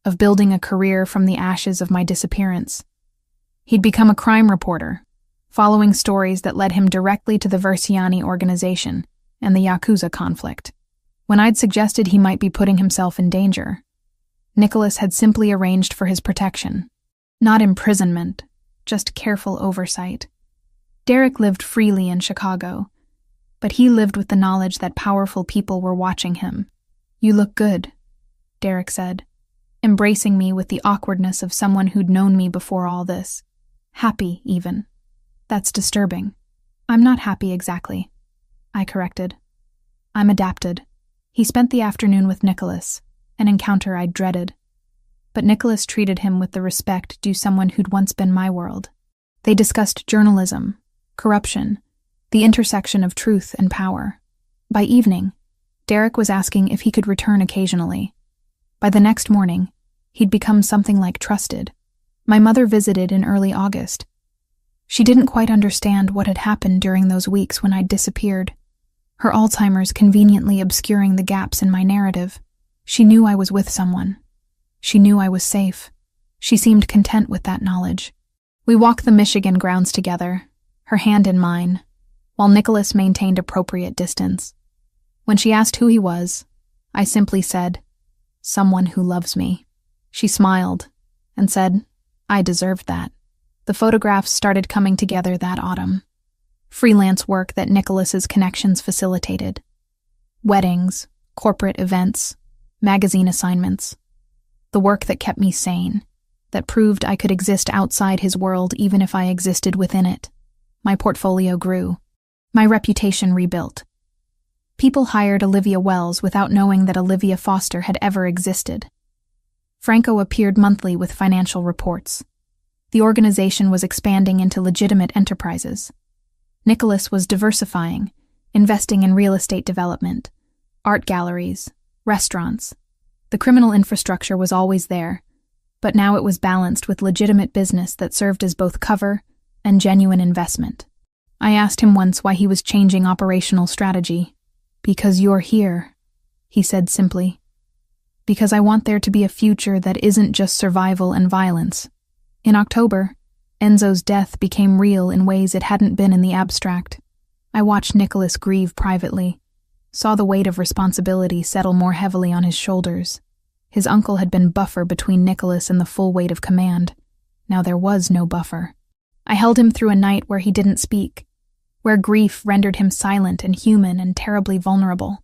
of building a career from the ashes of my disappearance. He'd become a crime reporter, following stories that led him directly to the Versiani organization and the Yakuza conflict. When I'd suggested he might be putting himself in danger, Nicholas had simply arranged for his protection. Not imprisonment, just careful oversight. Derek lived freely in Chicago, but he lived with the knowledge that powerful people were watching him. "You look good," Derek said, embracing me with the awkwardness of someone who'd known me before all this. "Happy, even." "That's disturbing." "I'm not happy exactly," I corrected. "I'm adapted." He spent the afternoon with Nicholas, an encounter I'd dreaded. But Nicholas treated him with the respect due someone who'd once been my world. They discussed journalism, corruption, the intersection of truth and power. By evening, Derek was asking if he could return occasionally. By the next morning, he'd become something like trusted. My mother visited in early August. She didn't quite understand what had happened during those weeks when I'd disappeared, her Alzheimer's conveniently obscuring the gaps in my narrative. She knew I was with someone. She knew I was safe. She seemed content with that knowledge. We walked the Michigan grounds together, her hand in mine, while Nicholas maintained appropriate distance. When she asked who he was, I simply said, "Someone who loves me." She smiled and said, "I deserved that." The photographs started coming together that autumn. Freelance work that Nicholas's connections facilitated. Weddings, corporate events, magazine assignments. The work that kept me sane, that proved I could exist outside his world even if I existed within it. My portfolio grew. My reputation rebuilt. People hired Olivia Wells without knowing that Olivia Foster had ever existed. Franco appeared monthly with financial reports. The organization was expanding into legitimate enterprises. Nicholas was diversifying, investing in real estate development, art galleries, restaurants. The criminal infrastructure was always there, but now it was balanced with legitimate business that served as both cover and genuine investment. I asked him once why he was changing operational strategy. "Because you're here," he said simply. "Because I want there to be a future that isn't just survival and violence." In October, Enzo's death became real in ways it hadn't been in the abstract. I watched Nicholas grieve privately, saw the weight of responsibility settle more heavily on his shoulders. His uncle had been buffer between Nicholas and the full weight of command. Now there was no buffer. I held him through a night where he didn't speak, where grief rendered him silent and human and terribly vulnerable.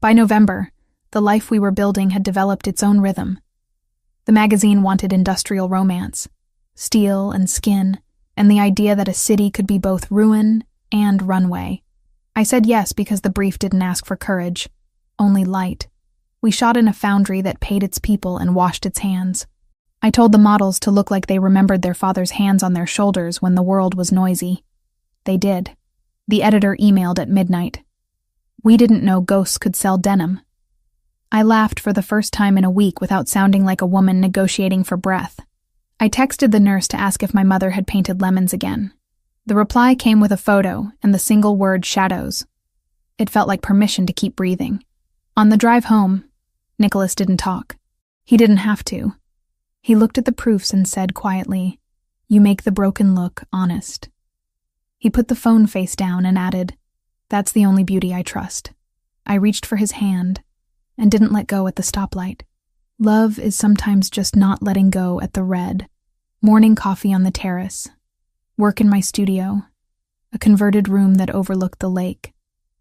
By November, the life we were building had developed its own rhythm. The magazine wanted industrial romance, steel and skin, and the idea that a city could be both ruin and runway. I said yes because the brief didn't ask for courage, only light. We shot in a foundry that paid its people and washed its hands. I told the models to look like they remembered their father's hands on their shoulders when the world was noisy. They did. The editor emailed at midnight. "We didn't know ghosts could sell denim." I laughed for the first time in a week without sounding like a woman negotiating for breath. I texted the nurse to ask if my mother had painted lemons again. The reply came with a photo and the single word shadows. It felt like permission to keep breathing. On the drive home, Nicholas didn't talk. He didn't have to. He looked at the proofs and said quietly, "You make the broken look honest." He put the phone face down and added, "That's the only beauty I trust." I reached for his hand and didn't let go at the stoplight. Love is sometimes just not letting go at the red. Morning coffee on the terrace. Work in my studio. A converted room that overlooked the lake.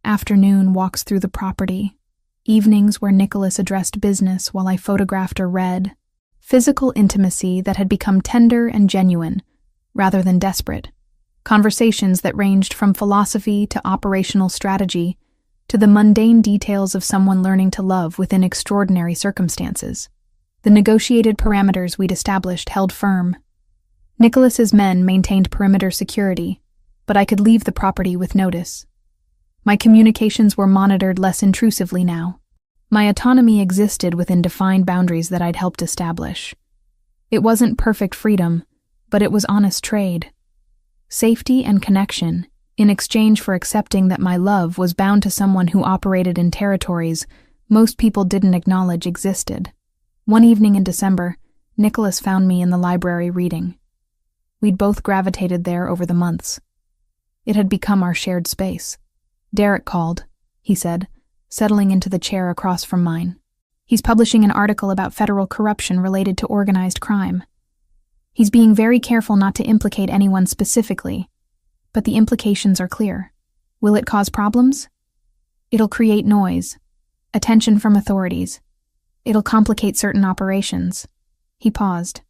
Afternoon walks through the property. Evenings where Nicholas addressed business while I photographed or read. Physical intimacy that had become tender and genuine, rather than desperate. Conversations that ranged from philosophy to operational strategy, to the mundane details of someone learning to love within extraordinary circumstances. The negotiated parameters we'd established held firm. Nicholas's men maintained perimeter security, but I could leave the property with notice. My communications were monitored less intrusively now. My autonomy existed within defined boundaries that I'd helped establish. It wasn't perfect freedom, but it was honest trade. Safety and connection, in exchange for accepting that my love was bound to someone who operated in territories most people didn't acknowledge existed. One evening in December, Nicholas found me in the library reading. We'd both gravitated there over the months. It had become our shared space. "Derek called," he said, settling into the chair across from mine. "He's publishing an article about federal corruption related to organized crime. He's being very careful not to implicate anyone specifically, but the implications are clear. Will it cause problems? It'll create noise, attention from authorities. It'll complicate certain operations." He paused.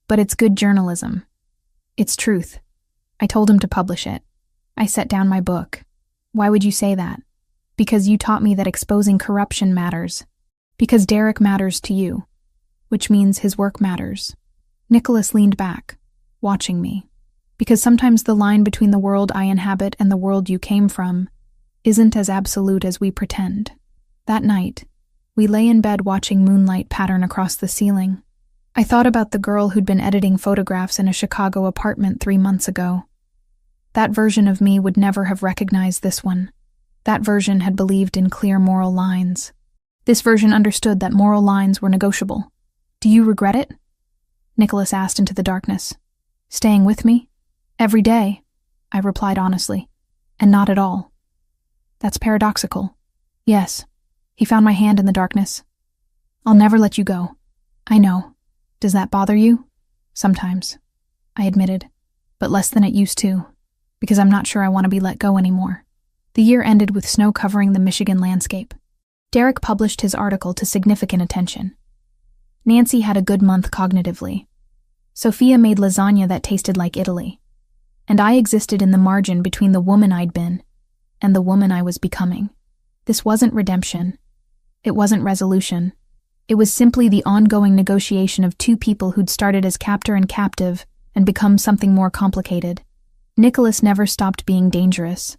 "But it's good journalism. It's truth." I told him to publish it. I set down my book. "Why would you say that?" "Because you taught me that exposing corruption matters. Because Derek matters to you, which means his work matters." Nicholas leaned back, watching me. "Because sometimes the line between the world I inhabit and the world you came from isn't as absolute as we pretend." That night, we lay in bed watching moonlight pattern across the ceiling. I thought about the girl who'd been editing photographs in a Chicago apartment 3 months ago. That version of me would never have recognized this one. That version had believed in clear moral lines. This version understood that moral lines were negotiable. "Do you regret it?" Nicholas asked into the darkness. "Staying with me? Every day," I replied honestly. "And not at all." "That's paradoxical." "Yes." He found my hand in the darkness. "I'll never let you go." "I know. Does that bother you?" "Sometimes," I admitted, "but less than it used to, because I'm not sure I want to be let go anymore." The year ended with snow covering the Michigan landscape. Derek published his article to significant attention. Nancy had a good month cognitively. Sophia made lasagna that tasted like Italy. And I existed in the margin between the woman I'd been and the woman I was becoming. This wasn't redemption. It wasn't resolution. It was simply the ongoing negotiation of two people who'd started as captor and captive and become something more complicated. Nicholas never stopped being dangerous.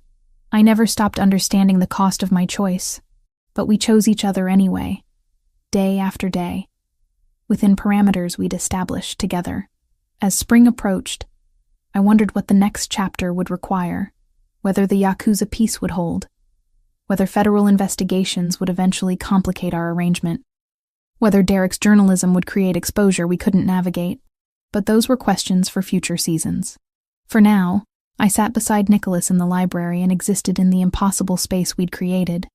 I never stopped understanding the cost of my choice. But we chose each other anyway, day after day, within parameters we'd established together. As spring approached, I wondered what the next chapter would require, whether the Yakuza peace would hold, whether federal investigations would eventually complicate our arrangement, whether Derek's journalism would create exposure we couldn't navigate. But those were questions for future seasons. For now, I sat beside Nicholas in the library and existed in the impossible space we'd created.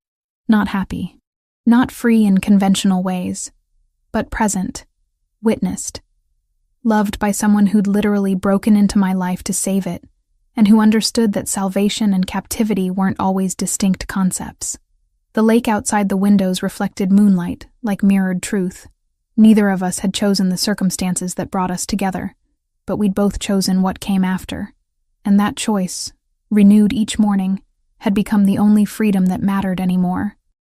Not happy. Not free in conventional ways. But present. Witnessed. Loved by someone who'd literally broken into my life to save it, and who understood that salvation and captivity weren't always distinct concepts. The lake outside the windows reflected moonlight, like mirrored truth. Neither of us had chosen the circumstances that brought us together, but we'd both chosen what came after. And that choice, renewed each morning, had become the only freedom that mattered anymore.